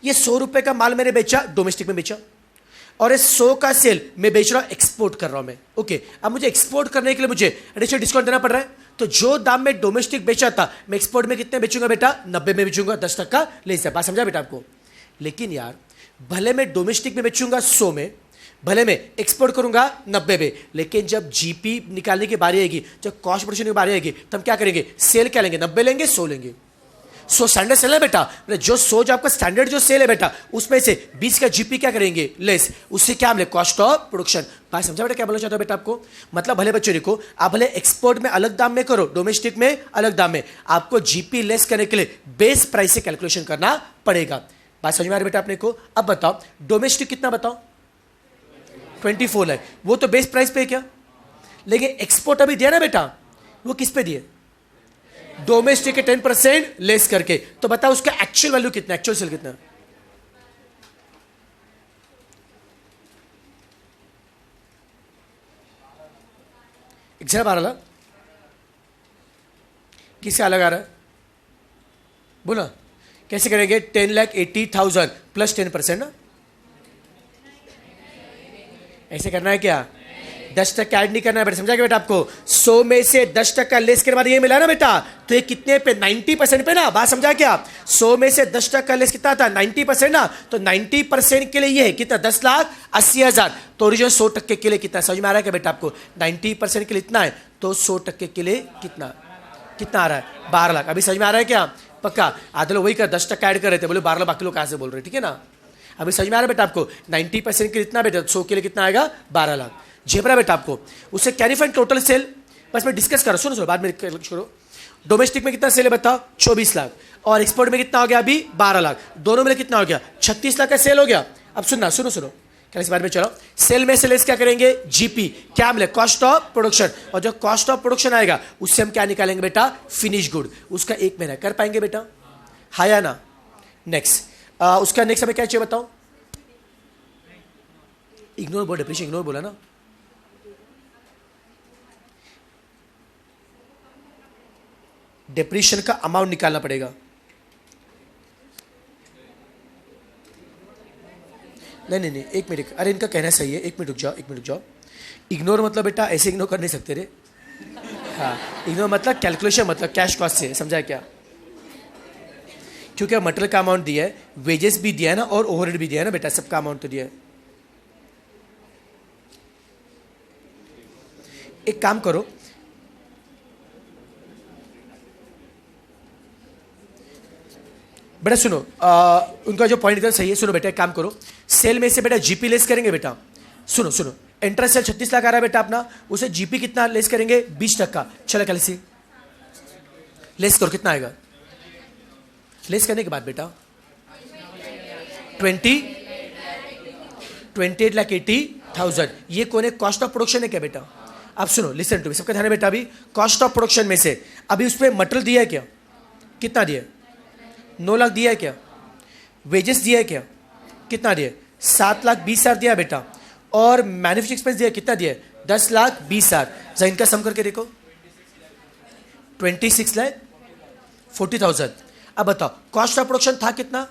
ये 100 रुपए का माल मैंने बेचा, डोमेस्टिक में बेचा, और इस 100 का सेल मैं बेच रहा हूं, एक्सपोर्ट कर रहा हूं मैं, ओके। अब मुझे एक्सपोर्ट करने के लिए मुझे एडिशनल डिस्काउंट देना पड़ रहा है, तो जो दाम में डोमेस्टिक बेचा था मैं एक्सपोर्ट में कितने बेचूंगा बेटा, 90 में बेचूंगा, 10% ले बात समझा बेटा आपको। लेकिन यार भले मैं डोमेस्टिक में बेचूंगा 100 में, भले मैं एक्सपोर्ट करूंगा 90 में, लेकिन जब जीपी निकालने की बारी आएगी, जब कॉस्ट प्रोडक्शन की बारी आएगी, तब क्या करेंगे, सेल क्या लेंगे, 90 लेंगे, 100 लेंगे। 100 स्टैंडर्ड सेल है बेटा, जो 100 जो आपका स्टैंडर्ड जो सेल है बेटा, उसमें से 20 का जीपी क्या करेंगे, लेस, उससे क्या मिले, कॉस्ट ऑफ प्रोडक्शन। बात समझा बेटा क्या बोलना चाहता हूं बेटा आपको, मतलब भले बच्चों देखो, आप भले एक्सपोर्ट में अलग दाम में करो, डोमेस्टिक में अलग दाम में, आपको जीपी लेस करने के लिए बेस प्राइस से कैलकुलेशन करना पड़ेगा। बात समझ में आ रही बेटा आपने को। अब बताओ डोमेस्टिक कितना बताओ, 24 लाख, वो तो बेस प्राइस पे है क्या, लेकिन एक्सपोर्ट अभी दिया ना बेटा, वो किस पे दिए, डोमेस्टिक के 10% लेस करके। तो बताओ उसका एक्चुअल वैल्यू कितना, एक्चुअल सेल कितना, एग्जाम आ रहा, किससे अलग आ रहा है, बोला कैसे करेंगे, 10,80,000 प्लस 10% ना, ऐसे करना है क्या, 10% ऐड नहीं करना है बेटा, समझा क्या बेटा आपको। 100 में से 10% लेस के बाद ये मिला ना बेटा, तो ये कितने पे, 90% पे ना, बात समझा क्या। 100 में से 10% लेस कितना था 90% ना, तो 90% के लिए ये है कितना 10,80,000। तो ओरिजिनल 100% के लिए कितना, समझ में आ रहा है क्या बेटा आपको? 90% के लिए इतना है, तो 100% के लिए कितना कितना आ रहा है 12 लाख। अभी समझ में आ रहा है क्या? पक्का आधे लोग वही कर 10% ऐड कर रहे थे, बोले 12 लाख, बाकी लोग कहाँ से बोल रहे, ठीक है ना? अभी समझ में आ रहा है बेटा आपको? 90% के लिए इतना बेटा, 100 के लिए कितना आएगा 12 लाख। झेप रहा है बेटा आपको? उससे कैरी फंड टोटल सेल बस मैं डिस्कस कर रहा हूँ, सुनो बाद में करो। डोमेस्टिक में कितना सेल है बताओ? 24 लाख। और एक्सपोर्ट में कितना हो गया अभी? 12 लाख। दोनों में कितना हो गया? 36 लाख का सेल हो गया। अब सुनना, सुनो क्या इस बारे में चलो। सेल में से लेस क्या करेंगे? जीपी, क्या मिले? Cost of production. और जो कॉस्ट ऑफ प्रोडक्शन आएगा उससे हम क्या निकालेंगे बेटा? Finish good. उसका 1 महीना कर पाएंगे बेटा? हाँ या ना? नेक्स्ट उसका नेक्स्ट हमें क्या चाहिए बताओ? इग्नोर बोल, डिप्रेशन इग्नोर बोला ना। डिप्रेशन का अमाउंट निकालना पड़ेगा। नहीं, एक मिनट, अरे इनका कहना सही है, एक मिनट रुक जाओ। इग्नोर मतलब बेटा ऐसे इग्नोर कर नहीं सकते रे। हाँ, इग्नोर मतलब कैलकुलेशन, मतलब कैश कॉस्ट से, समझा क्या? क्योंकि मटेरियल का अमाउंट दिया है, वेजेस भी दिया है ना, और ओवरहेड भी दिया है ना बेटा, सबका अमाउंट तो दिया है। एक काम करो, बेटा सुनो, उनका जो पॉइंट सही है, सुनो बेटा एक काम करो, सेल में से बेटा जीपी लेस करेंगे बेटा। सुनो इंटरेस्ट सेल 36 लाख आ रहा है बेटा अपना, उसे जीपी कितना लेस करेंगे? 20%। चलो कल से लेस करो, कितना आएगा? लेस करने के बाद बेटा 28,80,000। ये कौन है? कॉस्ट ऑफ प्रोडक्शन है क्या बेटा? अब सुनो, लिसन टू मी, सबका ध्यान है बेटा। अभी कॉस्ट ऑफ प्रोडक्शन में से अभी उसमें मटेरियल दिया है क्या? कितना दिया है? 9 लाख दिया है क्या? वेजेस दिया है क्या? कितना दिया है? 7,20,000 दिया है बेटा। और मैन्युफैक्चरिंग एक्सपेंस दिया है, कितना दिया है? 10,20,000। जरा इनका सम करके देखो, 26,40,000। अब बताओ कॉस्ट ऑफ प्रोडक्शन था कितना?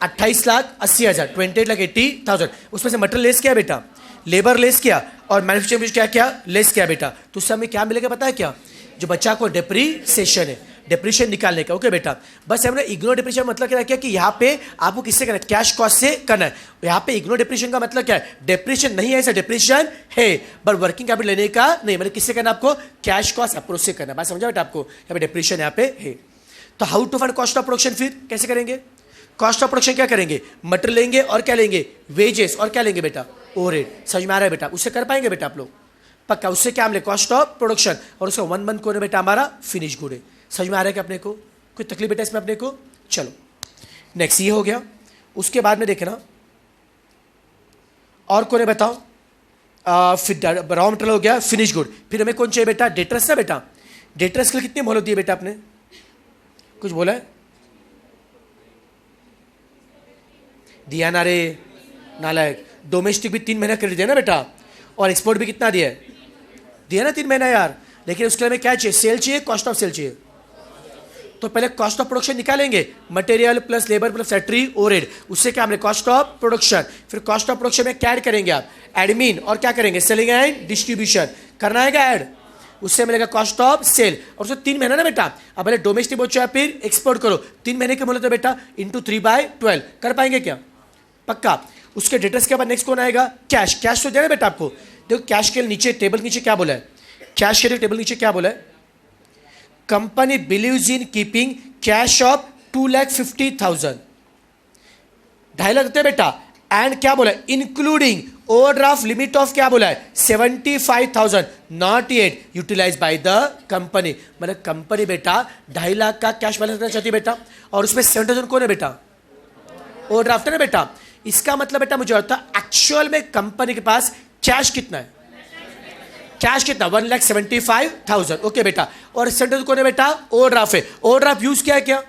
28,80,000, 28,80,000। उसमें से मटेरियल लेस किया बेटा, लेबर लेस किया, और मैन्युफैक्चरिंग क्या क्या लेस किया बेटा। तो उससे हमें क्या मिलेगा पता है क्या? जो बच्चा को डेप्रीसिएशन है, डिप्रेशन निकालने का। ओके बेटा, बस हमने इग्नोर डिप्रेशन मतलब क्या है कि यहाँ पे आपको किससे करना है? कैश कॉस्ट से करना है। यहाँ पे इग्नोर डिप्रेशन का मतलब क्या है? डिप्रेशन नहीं है, ऐसा डिप्रेशन है, बट वर्किंग कैपिटल लेने का नहीं, मतलब किससे करना आपको? कैश कॉस्ट अप्रोच से करना। बात समझा बेटा आपको? यहाँ पे डिप्रेशन यहाँ पे है। तो how to find cost of production? फिर कैसे करेंगे कॉस्ट ऑफ प्रोडक्शन? क्या करेंगे? मटेरियल लेंगे और क्या लेंगे? वेजेस, और क्या लेंगे बेटा? ओवरहेड। समझ में आ रहा है बेटा? उससे कर पाएंगे बेटा आप लोग? पक्का। उससे क्या मिले? Cost of production. और उसका 1 मंथ कौन है बेटा? हमारा फिनिश गुड है। समझ में आ रहा है कि अपने को कोई तकलीफ बेटा इसमें अपने को? चलो नेक्स्ट ये हो गया। उसके बाद में देखना और कौन है बताओ? फिर रॉ मटेरियल हो गया, फिनिश गुड। फिर हमें कौन चाहिए बेटा? डेटर्स ना बेटा। डेटर्स के लिए कितनी मोहलत दी है बेटा आपने? कुछ बोला है? दिया ना रे नालायक। डोमेस्टिक भी 3 महीना क्रेडिट दिया ना बेटा, और एक्सपोर्ट भी कितना दिया है? दिया ना 3 महीना यार। लेकिन उसके लिए हमें क्या चाहिए? सेल चाहिए, कॉस्ट ऑफ सेल चाहिए। तो पहले कॉस्ट ऑफ प्रोडक्शन निकालेंगे, material plus labour plus factory overhead. उससे क्या हमने? Cost of production. फिर कॉस्ट ऑफ प्रोडक्शन में क्या ऐड करेंगे आप? एडमिन, और क्या करेंगे? सेलिंग एंड डिस्ट्रीब्यूशन करना है क्या ऐड? उससे मिलेगा कॉस्ट ऑफ सेल। और उसको 3 महीना ना बेटा, अब पहले डोमेस्टिक बचा फिर एक्सपोर्ट करो, 3 महीने के बोले तो बेटा इंटू 3/12 कर पाएंगे क्या? पक्का। उसके डेटर्स के बाद नेक्स्ट कौन आएगा? कैश। कैश तो देना बेटा आपको। देखो कैश के नीचे टेबल के नीचे क्या बोला है? कैश के टेबल नीचे क्या बोला है? Company beliefs in keeping cash of 2,50,000, 2.5 lakh है बेटा। एंड क्या बोला है? इंक्लूडिंग ओवरड्राफ्ट लिमिट ऑफ क्या बोला है? 75,000 not yet utilise by the company. मतलब कंपनी बेटा 2.5 लाख का कैश बैलेंस रखना चाहती है बेटा, और उसमें 7,000 कौन है बेटा? ओवरड्राफ्ट है ना बेटा। इसका मतलब बेटा मुझे होता है एक्चुअल में कंपनी के पास कैश कितना है? कैश कितना? 1,75,000। ओके बेटा। और सेंटर कौन है बेटा? ओवरड्राफ्ट है। ओवरड्राफ्ट यूज किया है क्या?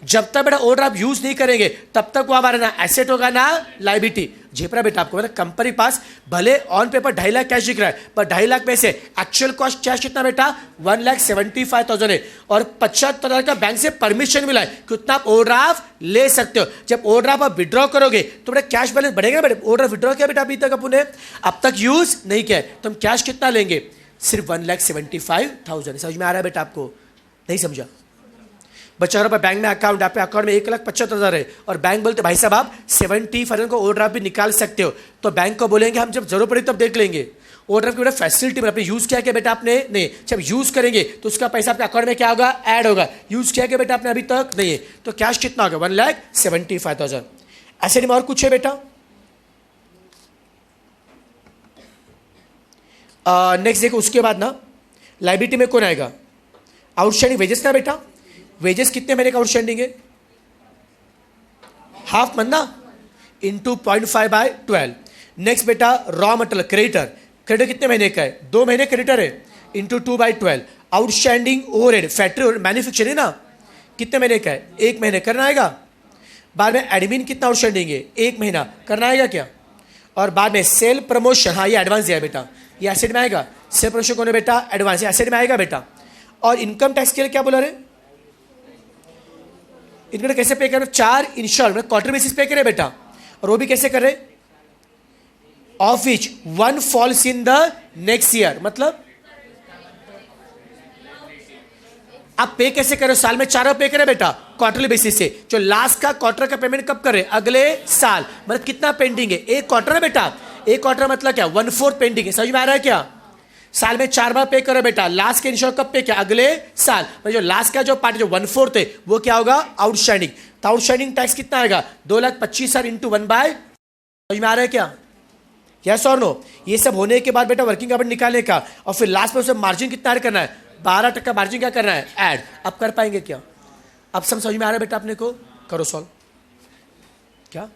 जब तक बेटा ओवरड्राफ्ट यूज नहीं करेंगे तब तक वो हमारा ना एसेट होगा ना लायबिलिटी। झेपरा बेटा आपको, मतलब कंपनी पास भले ऑन पेपर 2.5 लाख कैश दिख रहा है, पर 2.5 लाख में से एक्चुअल कॉस्ट कैश कितना बेटा? 1,75,000 है। और 75,000 का बैंक से परमिशन मिला है कि उतना आप ओवरड्राफ्ट ले सकते हो। जब ओवरड्राफ्ट आप विड्रॉ करोगे तो बेटा कैश बैलेंस बढ़ेगा बेटा। ओवरड्राफ्ट विड्रॉ किया बेटा अभी तक अपने अब तक यूज नहीं किया है, तो हम कैश कितना लेंगे? सिर्फ 1,75,000। समझ में आ रहा है बेटा आपको? नहीं समझा? बच्चा रुपये बैंक में अकाउंट, आप अकाउंट में 1,75,000 है और बैंक बोलते भाई साहब आप 70% को ओवरड्राफ्ट भी निकाल सकते हो, तो बैंक को बोलेंगे हम जब जरूरत पड़ी तब देख लेंगे। ओवरड्राफ्ट की बेटा फैसिलिटी में आपने यूज किया क्या बेटा? आपने नहीं। जब यूज करेंगे तो उसका पैसा आपके अकाउंट में क्या होगा? ऐड होगा। यूज किया क्या बेटा आपने? अभी तक नहीं है। तो कैश कितना होगा? 1,75,000। एसेट में और कुछ है बेटा? नेक्स्ट देखो, उसके बाद ना लाइबिलिटी में कौन आएगा? आउटस्टैंडिंग वेजेस ना बेटा। वेजेस कितने महीने का आउटस्टैंडिंग है? हाफ मंथ ना, इंटू 0.5/12। नेक्स्ट बेटा रॉ मटेरियल क्रेडिटर। क्रेडिटर कितने महीने का है? 2 महीने क्रेडिटर है, into 2/12। Outstanding overhead factory manufacturing ना, कितने महीने का है? 1 महीने करना आएगा। बाद में एडमिन कितना आउटस्टैंडिंग है? 1 महीना करना आएगा क्या? और बाद में सेल प्रमोशन, हाँ ये एडवांस दिया बेटा, ये एसेट में आएगा। सेल प्रमोशन कौन है बेटा? एडवांस, ये एसेट में आएगा बेटा। और इनकम टैक्स के लिए क्या बोला रे? इनकम कैसे पे कर रहे? 4 इंस्टॉलमेंट क्वार्टर बेसिस पे करे बेटा। और वो भी कैसे कर रहे? Of which 1 falls in the next year. मतलब आप पे कैसे करो? साल में 4 पे करे बेटा, क्वार्टरली बेसिस से। जो लास्ट का क्वार्टर का पेमेंट कब करे? अगले साल। मतलब कितना पेंडिंग है? 1 क्वार्टर है बेटा। 1 क्वार्टर मतलब क्या? 1/4 पेंडिंग है। समझ में आ रहा है क्या? साल में 4 बार पे करो बेटा। लास्ट के इंश्योर कब पे? क्या? अगले साल। मतलब जो लास्ट का जो पार्ट जो 1/4 है वो क्या होगा? आउटस्टैंडिंग। तो आउटस्टैंडिंग टैक्स कितना आएगा? 2,25,000 इंटू 1/। समझ में आ रहा है क्या? यस और नो? ये सब होने के बाद बेटा वर्किंग कैपिटल निकालने का, और फिर लास्ट में उसे मार्जिन कितना ऐड करना है? 12% मार्जिन क्या करना है? ऐड। अब कर पाएंगे क्या? अब सब समझ में आ रहा है बेटा अपने को? करो सॉल्व। क्या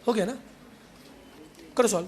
हो गया ना? करो सॉल्व।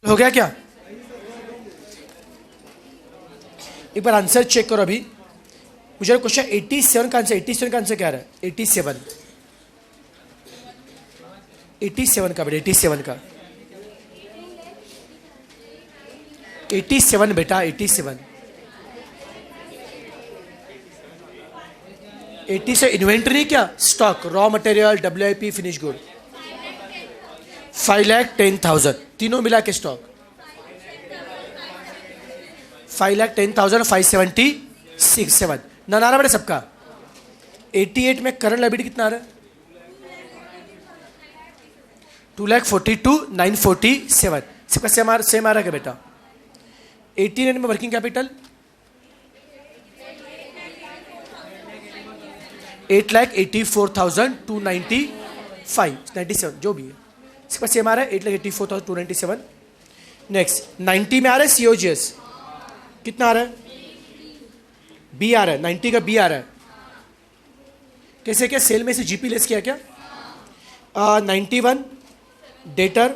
हो गया क्या? एक बार आंसर चेक करो अभी। मुझे क्वेश्चन 87 का आंसर, 87 का आंसर क्या रहा है? 87, 87 का बेटा, 87 का, 87 बेटा, 87। 80 से इन्वेंट्री क्या? Stock, raw material, WIP, finish good. 5,10,000 तीनों मिला के स्टॉक। 5,10,000, 576 7 ना रहा बेटा सबका। 88 में करंट लायबिलिटी कितना आ रहा है? 2,42,947 सबका सेम आ रहा है क्या बेटा? 89 में वर्किंग कैपिटल 8,84,295 जो भी है इसका सेम आ रहा है, 8,84,297। नेक्स्ट 90 में आ रहा है COGS कितना आ रहा है? B आ रहा है, 90 का B आ रहा है। कैसे क्या? सेल में से GP लेस किया क्या? 91 डेटर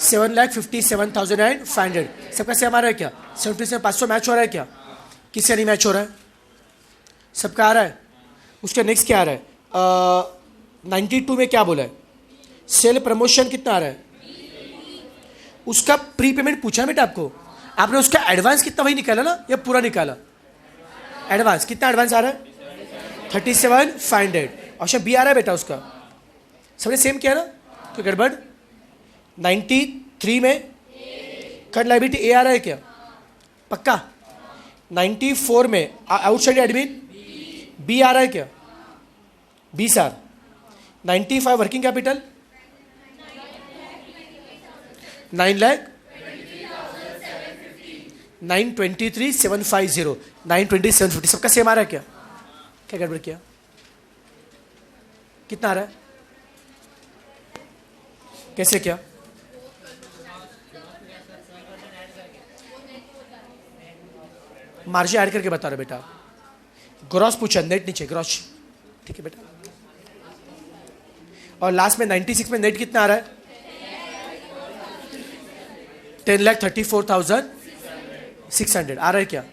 7,57,500 सबका सेम आ रहा है क्या? 77,500 मैच हो रहा है क्या? किससे नहीं मैच हो रहा है? सबका आ रहा है। उसका नेक्स्ट क्या आ रहा है? 92 में क्या बोला है? सेल प्रमोशन कितना आ रहा है? उसका प्री पेमेंट पूछा बेटा आपको, आपने उसका एडवांस कितना वही निकाला ना या पूरा निकाला? एडवांस कितना एडवांस आ रहा है? 37,500। ऑप्शन B आ रहा है बेटा उसका। सबने सेम किया ना, तो गड़बड़। 93 में करंट लायबिलिटी A आ रहा है क्या? पक्का। 94 में आउटसाइड एडमिन B आ रहा है क्या? B sir. 95 वर्किंग कैपिटल 9,23,750 9,20,750 सबका सेम आ रहा है क्या? क्या गड़बड़ किया? कितना आ रहा है? कैसे क्या? मार्जिन ऐड करके बता रहे बेटा। ग्रॉस पूछा, नेट नीचे, ग्रॉस। ठीक है बेटा। और लास्ट में 96 में नेट कितना आ रहा है? 10,34,600 आ रहा है क्या?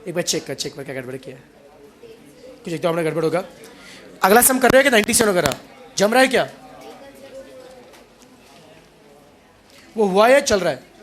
एक बार चेक कर क्या गड़बड़ किया है? कुछ एकदम हमने गड़बड़ होगा। अगला सम कर रहे हैं क्या? 97 वगैरह जम रहा है क्या? वो हुआ या चल रहा है?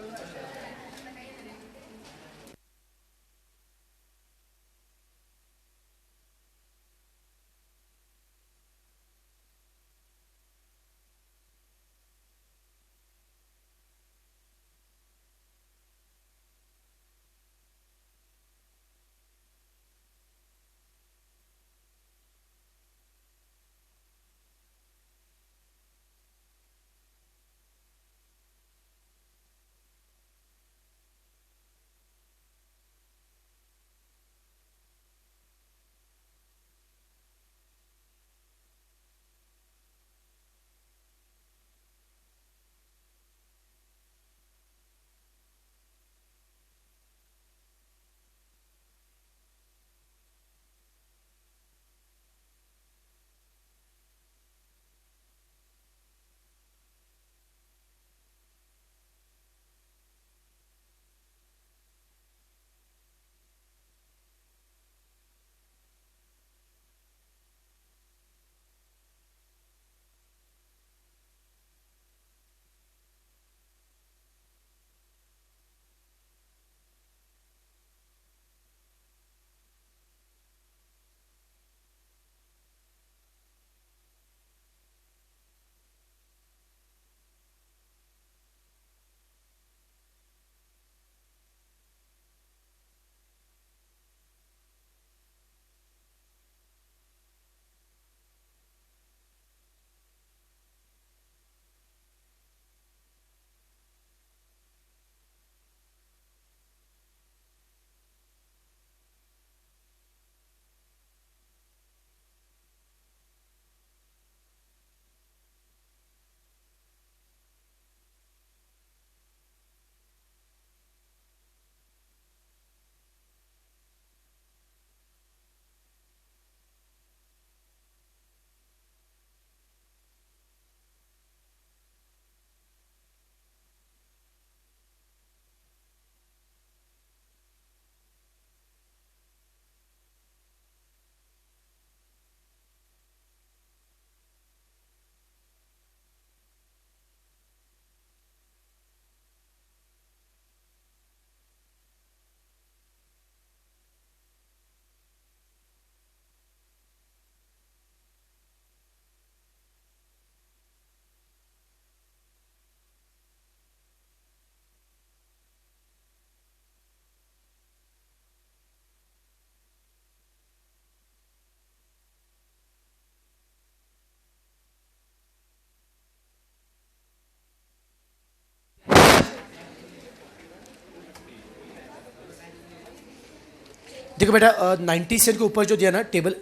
देखो बेटा 90 सेंट के ऊपर जो दिया ना टेबल,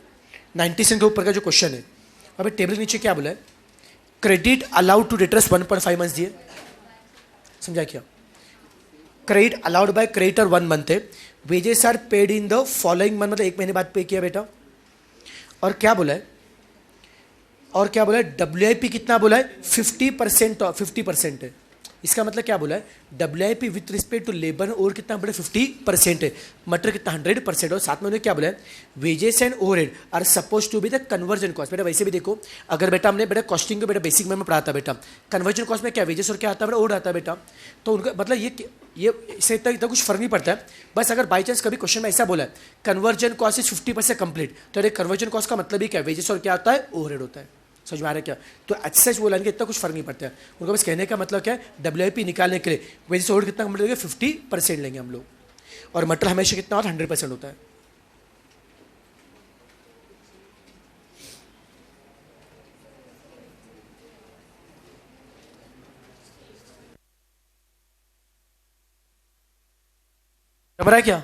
90 सेंट के ऊपर का जो क्वेश्चन है, अभी टेबल के नीचे क्या बोला है, credit allowed to debtors 1.5 months दिए, समझा क्या? Credit allowed by creditor 1 month है, wages are paid in the following month, मतलब 1 महीने बाद पे किया बेटा। और क्या बोला है, और क्या बोला है, WIP कितना बोला है, 50%, 50% है। इसका मतलब क्या बोला है, WIP with respect to labour और कितना बोला, 50% है, मटर कितना 100%, और साथ में उन्होंने क्या बोला है, wages and overhead are suppose to be the conversion cost. बेटा वैसे भी देखो, अगर बेटा हमने बेटा कॉस्टिंग को बेटा बेसिक में पढ़ा था बेटा, कन्वर्जन कॉस्ट में क्या वेजेस और क्या आता है बेटा, ओवरहेड आता है बेटा। तो उनका मतलब ये इससे इतना कुछ फर्क नहीं पड़ता है। बस अगर बाई चांस कभी क्वेश्चन में ऐसा बोला है कन्वर्जन कॉस्ट इज 50% कंप्लीट, तो अरे कन्वर्जन कॉस्ट का मतलब ही क्या, वेजेस और क्या आता है, ओवरहेड होता है। समझ में आ रहा है क्या? तो अच्छे से बोला कि इतना कुछ फर्क नहीं पड़ता है। उनका बस कहने का मतलब क्या है, WIP निकालने के लिए वेजेस ओवरहेड कितना कंप्लीट लेंगे, 50% लेंगे हम लोग, और मटर हमेशा कितना होता है, 100% होता है। समझ रहा है क्या?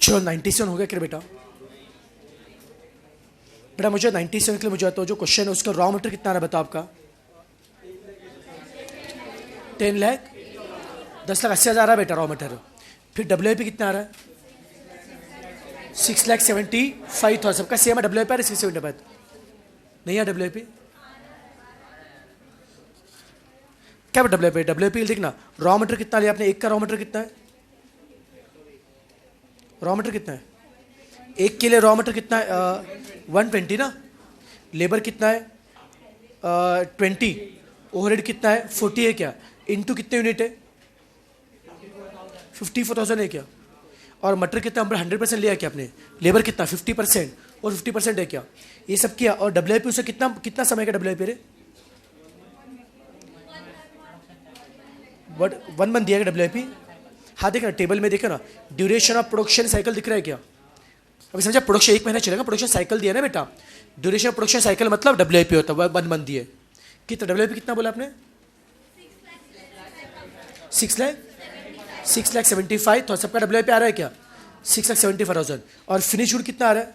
चलो 97 हो गया क्या बेटा? बेटा मुझे 97 के लिए मुझे तो जो क्वेश्चन है उसका रॉ मटेरियल कितना आ रहा है बताओ आपका? 10 लाख 10,80,000 आ रहा है बेटा रॉ मटेरियल। फिर WIP कितना आ रहा है? 6,75,000। सबका सेम है WIP? 675 नहीं है WIP? क्या WIP देखना। रॉ मटेरियल कितना लिया आपने? एक का रॉ मटेरियल कितना है? रॉ मटेरियल कितना है एक के लिए? रॉ मटेरियल कितना है? 120 ना। लेबर कितना है? 20। ओवरहेड कितना है? 40 है क्या? इनटू कितने यूनिट है? 54,000 है क्या? और मटेरियल कितना? 100% लिया क्या आपने? लेबर कितना? 50% और 50% है क्या? ये सब किया। और WIP उसे कितना कितना समय का WIP रे? 1 मंथ दिया गया WIP। हाँ देखना टेबल में देखो ना, ड्यूरेशन ऑफ प्रोडक्शन साइकिल दिख रहा है क्या? अभी समझा, प्रोडक्शन 1 महीना चलेगा, प्रोडक्शन साइकिल दिया ना बेटा। ड्यूरेशन ऑफ प्रोडक्शन साइकिल मतलब WIP होता है, 1 मंथ दिए। कितना WIP कितना बोला आपने? 6,75,000। तो सबका WIP आ रहा है क्या? 6,75,000। और फिनिश गुड कितना आ रहा है?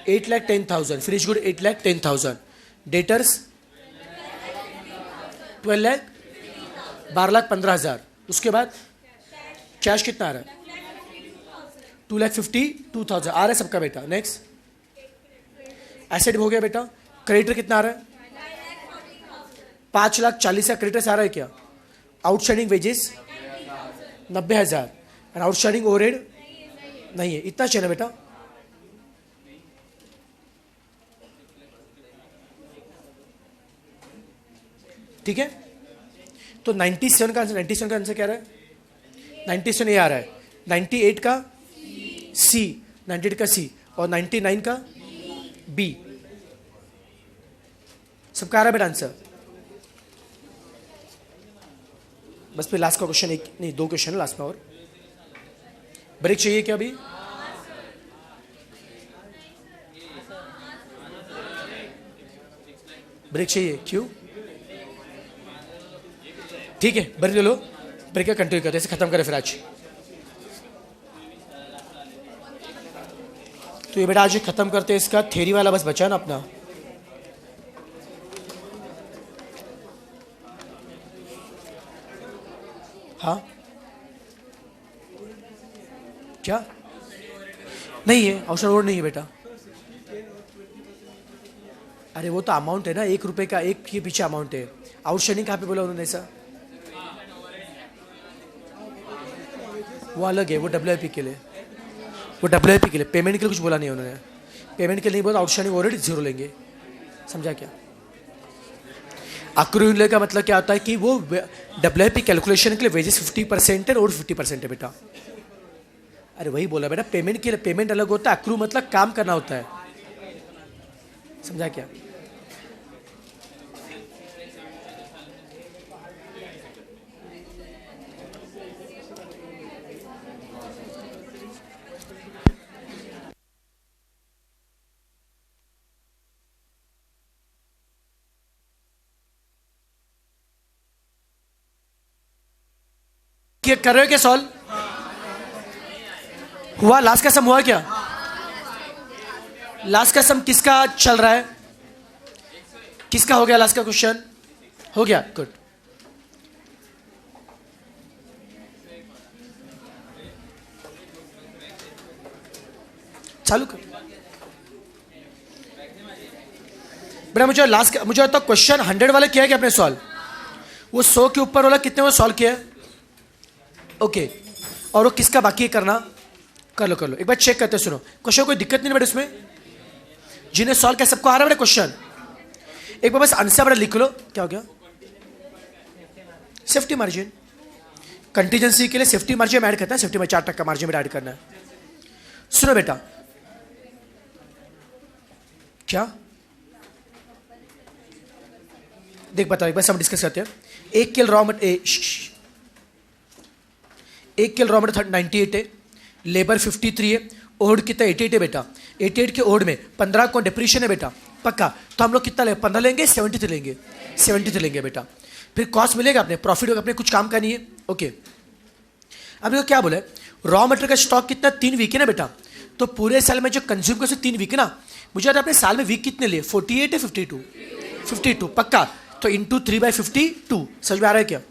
8,10,000। Finish good 8,10,000। डेटर्स 12 लाख 12,15,000। उसके बाद कैश कितना आ रहा है? 2,52,000 आ रहा है सबका बेटा। नेक्स्ट एसेट हो गया बेटा। क्रेडिटर कितना आ रहा है? 5,40,000 का क्रेडिटर्स आ रहा है क्या? आउटस्टैंडिंग वेजेस 90,000 और आउटस्टैंडिंग ओवरहेड नहीं है। इतना चाहिए बेटा। ठीक है, तो 97 का आंसर क्या रहा है? 97 ये आ रहा है। 98 का सी, 98 का सी और 99 का बी। सबका आ रहा है बेटा आंसर? बस फिर लास्ट का क्वेश्चन, एक नहीं 2 क्वेश्चन है लास्ट में। और ब्रेक चाहिए क्या अभी? ब्रेक चाहिए? क्यों? ठीक है ब्रेक ले लो। ब्रेक का कंटिन्यू करते ऐसे खत्म करें फिर आज। तो ये बेटा आज खत्म करते हैं। इसका थ्योरी वाला बस बचा ना अपना। हाँ क्या नहीं है? ऑप्शन ओवर नहीं है बेटा। अरे वो तो अमाउंट है ना, 1 रुपए का, एक के पीछे अमाउंट है। आउटस्टैंडिंग कहाँ पे बोला उन्होंने ऐसा? वो अलग है, वो WIP के लिए, वो WIP के लिए। पेमेंट के लिए कुछ बोला नहीं उन्होंने। पेमेंट के लिए नहीं बोला। आउटस्टैंडिंग ओवरहेड 0 लेंगे। समझा क्या? अक्रूल का मतलब क्या होता है कि वो WIP कैलकुलेशन के लिए वेजेस 50% है और 50% है बेटा। अरे वही बोला बेटा, पेमेंट के लिए पेमेंट अलग होता है। अक्रू मतलब काम करना होता है। समझा क्या? कर रहे हो क्या सॉल्व? हुआ? लास्ट का सम हुआ क्या? लास्ट का सम किसका चल रहा है? किसका हो गया लास्ट का क्वेश्चन? हो गया, गुड। चालू कर बेटा। मुझे तो क्वेश्चन 100 वाला किया है क्या आपने सॉल्व? वो 100 के ऊपर वाला कितने में सॉल्व किया है? ओके। और वो किसका बाकी है करना? कर लो एक बार चेक करते। सुनो क्वेश्चन, कोई दिक्कत नहीं बेटा इसमें? जिन्हें सॉल्व किया सबको आ रहा है बेटा क्वेश्चन? एक बार बस आंसर बेटा लिख लो। क्या हो गया? Safety margin. कंटीजेंसी के लिए सेफ्टी मार्जिन ऐड करता है। सेफ्टी में 4% मार्जिन में ऐड करना है। सुनो बेटा, क्या देख बताओ एक बार सब डिस्कस करते हैं। एक किल रॉ मटेरियल 98 है, लेबर 53 है, ओड कितना 88 है बेटा। 88 के ओड में 15 को डिप्रीशिएशन है बेटा पक्का। तो हम लोग कितना लेंगे? 15 लेंगे, 73 लेंगे, 73 लेंगे बेटा। फिर कॉस्ट मिलेगा अपने, प्रॉफिट होगा अपने, कुछ काम का नहीं है। ओके अभी क्या बोले, रॉ मटेरियल का स्टॉक कितना, 3 वीक है ना बेटा, तो पूरे साल में जो कंज्यूम कर 3 वीक है ना, मुझे आपने साल में वीक कितने लिए, 48 है 52, 52 पक्का, तो इंटू 3/52, समझ में आ रहा है क्या।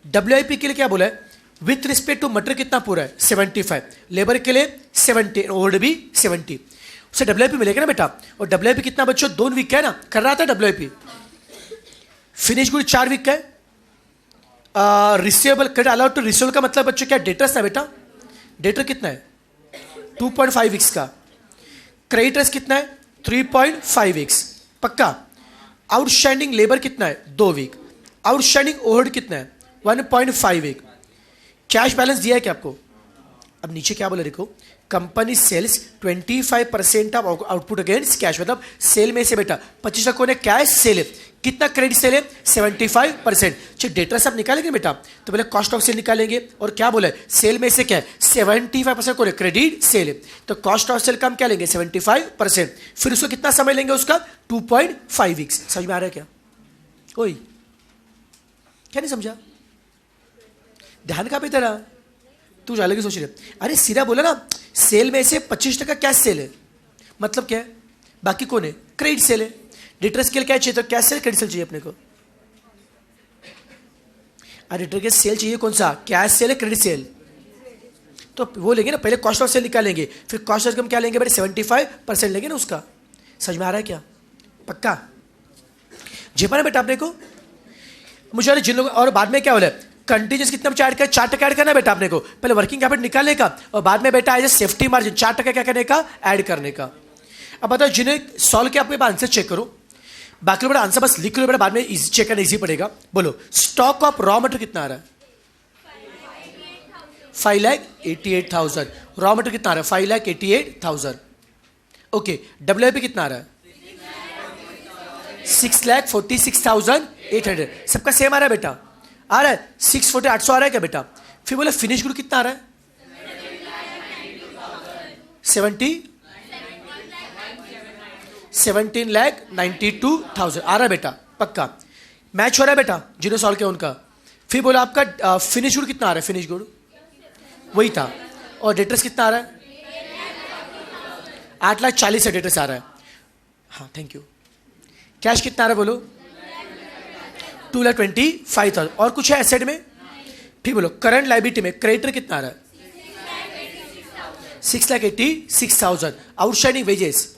WIP के लिए क्या बोला है, विथ रिस्पेक्ट टू मटेरियल कितना पूरा है, 75, लेबर के लिए 70, ओवरहेड भी 70, उसे WIP मिलेगा ना बेटा। और WIP कितना बच्चों, 2 वीक का है ना, कर रहा था WIP। फिनिश गुड 4 वीक का है। Receivable credit allowed to receivable का मतलब बच्चों क्या, डेटर्स ना बेटा, डेटर कितना है 2.5 वीक्स का, क्रेडिटर्स कितना है 3.5 वीक्स पक्का। आउटस्टैंडिंग लेबर कितना है 2 वीक, आउटस्टैंडिंग ओवरहेड कितना है 1.5 वीक। कैश बैलेंस दिया है क्या आपको। अब नीचे क्या बोले देखो, company sales 25% of output against cash, मतलब सेल में से बेटा 25 ने कैश सेल है, कितना क्रेडिट सेल है 75%। चलिए डेटा सब निकालेंगे बेटा, तो पहले कॉस्ट ऑफ सेल निकालेंगे, और क्या बोले सेल में से क्या है 75% को क्रेडिट सेल है, तो कॉस्ट ऑफ सेल कम क्या लेंगे 75%, फिर उसको कितना समय लेंगे उसका 2.5 वीक्स। समझ में आ रहा है क्या कोई, क्या नहीं समझा, ध्यान का भी तेरा, तू अलग ही सोच रहे। अरे सीधा बोला ना, सेल में से 25% कैश सेल है, मतलब क्या है, बाकी कौन है क्रेडिट सेल है। डेटर स्केल क्या चाहिए, तो कैश सेल क्रेडिट सेल चाहिए अपने को। डेटर के सेल चाहिए कौन सा, कैश सेल है क्रेडिट सेल, तो वो लेंगे ना, पहले कॉस्ट ऑफ सेल निकालेंगे, फिर कॉस्ट ऑफ क्या लेंगे बेटे 75% लेंगे ना उसका। समझ में आ रहा है क्या पक्का, झेपा ना बेटा अपने को। मुझे जिन लोग, और बाद में क्या बोले कंटीजेंस कितना बचा ऐड कर, 4% ऐड करना बेटा अपने को, पहले वर्किंग कैपिटल निकालने का, और बाद में बेटा एज ए सेफ्टी मार्जिन 4% क्या करने का, ऐड करने का। अब बताओ जिन्हें सॉल्व किया अपने आंसर चेक करो, बाकी बेटा आंसर बस लिख लो बेटा, बाद में इजी चेक करना इजी पड़ेगा। बोलो स्टॉक ऑफ रॉ मटेरियल कितना आ रहा है 5,88,000, रॉ मटेरियल कितना आ रहा है 5,88,000। ओके WIP कितना आ रहा है 6,46,800, सबका सेम आ रहा है बेटा, आ रहा है 640 800 आ रहा है क्या बेटा। फिर बोले फिनिश गुड कितना आ रहा है 17,92,000 आ रहा है बेटा पक्का, मैच हो रहा है बेटा जिन्होंने सॉल्व किया उनका। फिर बोला आपका फिनिश गुड कितना आ रहा है, फिनिश गुड वही था, और डेटर्स कितना आ रहा है 8,40,000 डेटर्स आ रहा है। हाँ थैंक यू। कैश कितना आ रहा है बोलो 2,25,000, और कुछ है एसेट में। फिर बोलो करंट लायबिलिटी में क्रेडिटर कितना आ रहा है 6,86,000, आउटस्टैंडिंग वेजेस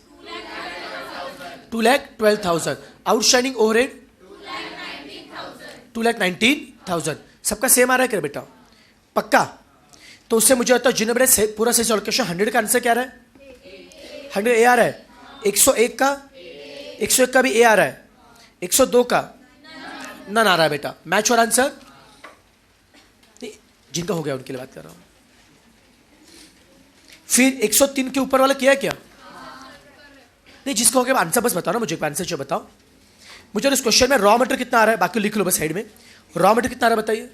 2,12,000, आउटस्टैंडिंग ओवरहेड 2,19,000, सबका सेम आ रहा है क्या बेटा पक्का। तो उससे मुझे आता है जिन्हें बेटा पूरा सही सॉल्व क्वेश्चन 100 का आंसर क्या आ रहा है 100 ए आ रहा है, 101 का भी ए आ रहा है, 102 का नन आ रहा है बेटा, मैच और आंसर नहीं, जिनका हो गया उनके लिए बात कर रहा हूं। फिर 103 के ऊपर वाला किया क्या नहीं, जिसका हो गया आंसर बस बताओ ना मुझे, आंसर जो बताओ मुझे। इस क्वेश्चन में रॉ मटेरियल कितना आ रहा है, बाकी लिख लो बस साइड में, रॉ मटेरियल कितना आ रहा है बताइए,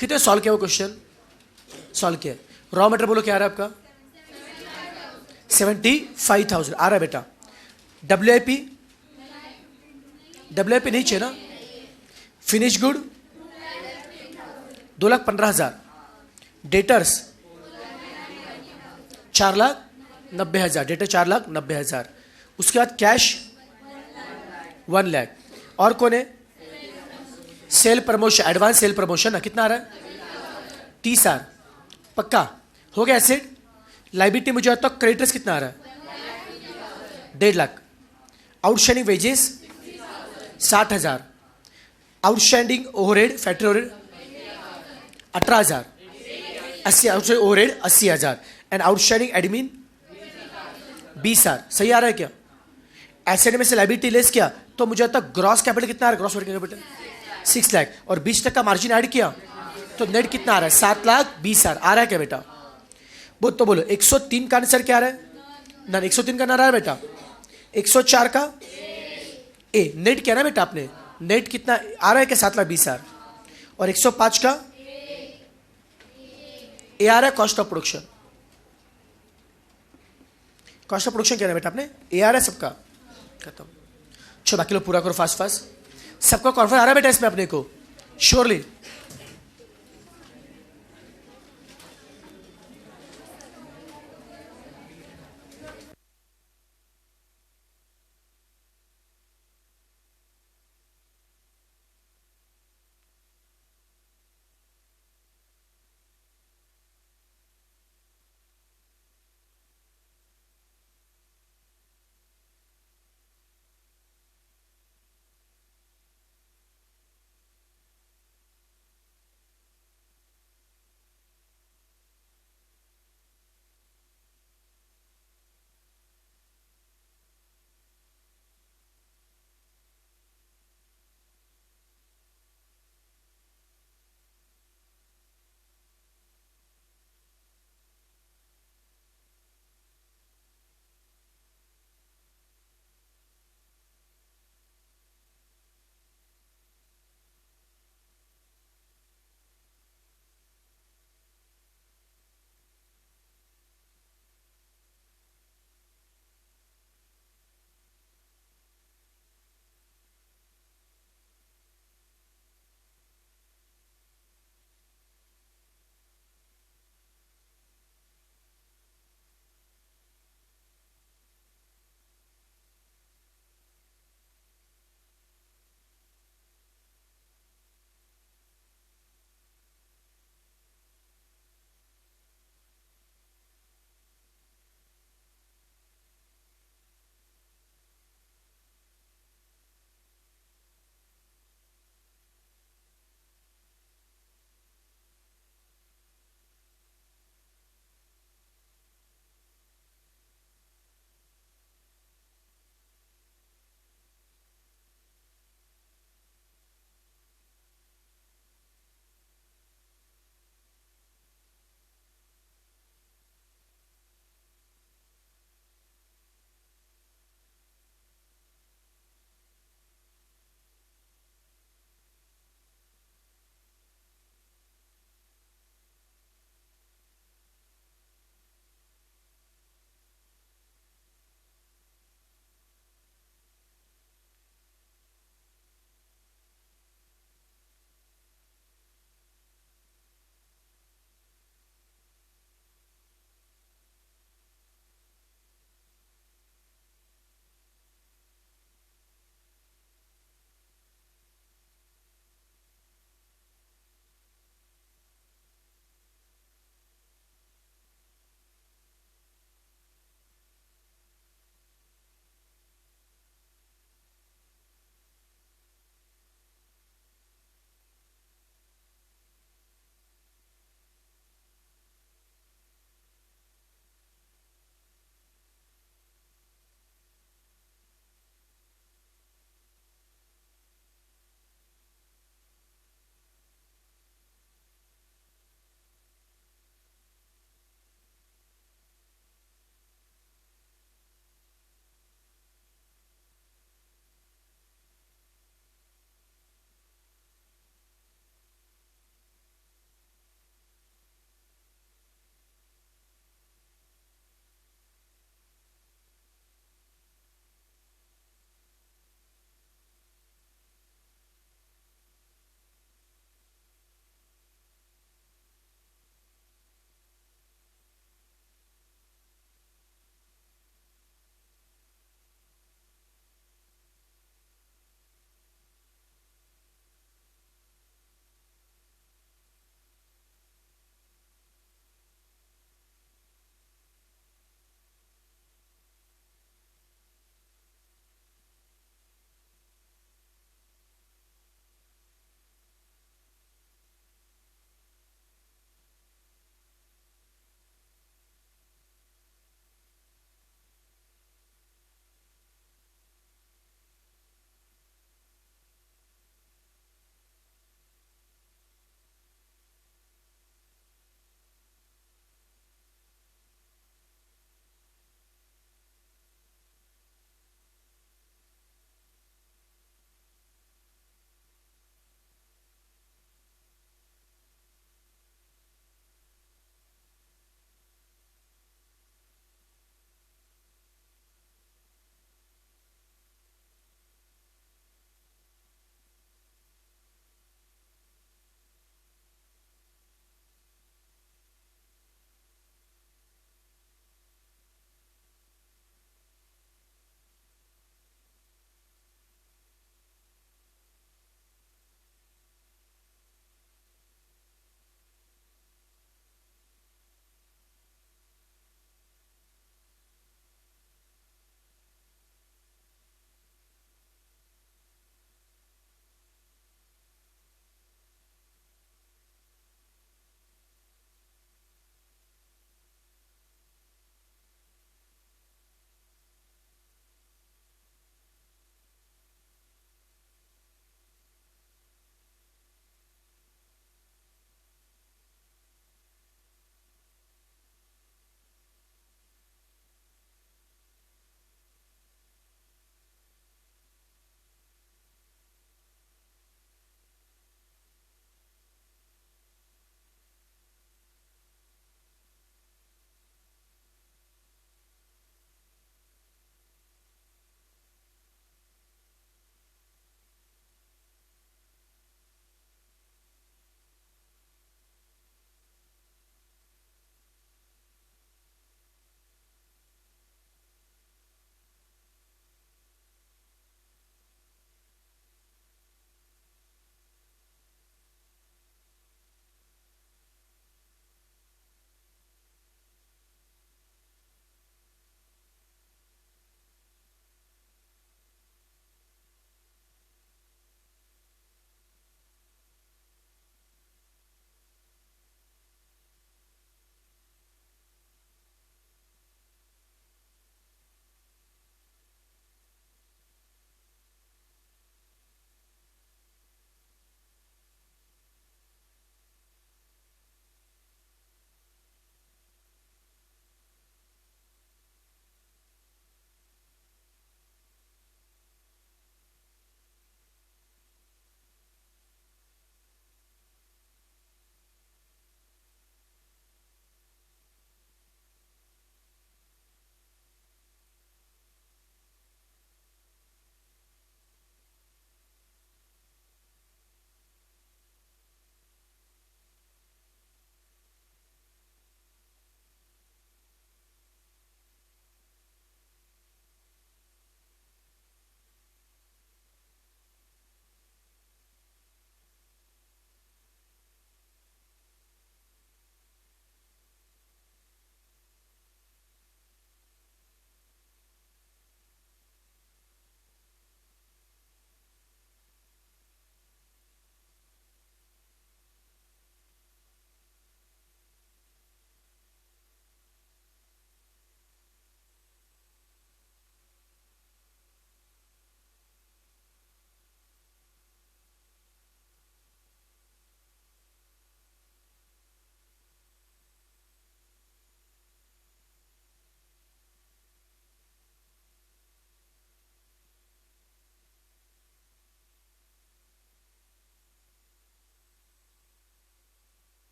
कितने सॉल्व किया वो क्वेश्चन, सॉल्व किया। रॉ मटेरियल बोलो क्या आ रहा है आपका 75,000 आ रहा है बेटा। WIP नहीं चाहिए ना, फिनिश गुड 2,15,000, डेटर्स 4,90,000, डेटर 4,90,000, उसके बाद कैश 1 लाख, और कौन है sale promotion, advance sale promotion ना कितना आ रहा है 30,000 पक्का हो गया। एसेट लाइबिलिटी मुझे आता क्रेडिटर्स कितना आ रहा है 1.5 lakh, outstanding wages 60,000, outstanding overhead factory overhead 18,000, 80 outstanding overhead 80,000, and outstanding admin 20,000। सही आ रहा है क्या। एसेट में से लाइबिलिटी लेस किया तो मुझे आता ग्रॉस कैपिटल कितना आ रहा है, ग्रॉस वर्किंग कैपिटल 6 लाख, और 20% का मार्जिन ऐड किया तो नेट कितना आ रहा है 7,20,000 आ रहा है क्या बेटा। तो बोलो 103 का आंसर क्या आ रहा है ना, 103 का ना रहा है बेटा, 104 का ए नेट क्या ना बेटा आपने, नेट कितना आ रहा है क्या 7,20,000, और 105 का ए आ रहा है cost of production, cost of production क्या है बेटा आपने ए आ रहा है सबका खत्म। चलो बाकी लोग पूरा करो फास्ट फास्ट, सबका कॉन्फिडेंस आ रहा है बेटा इसमें अपने को श्योरली।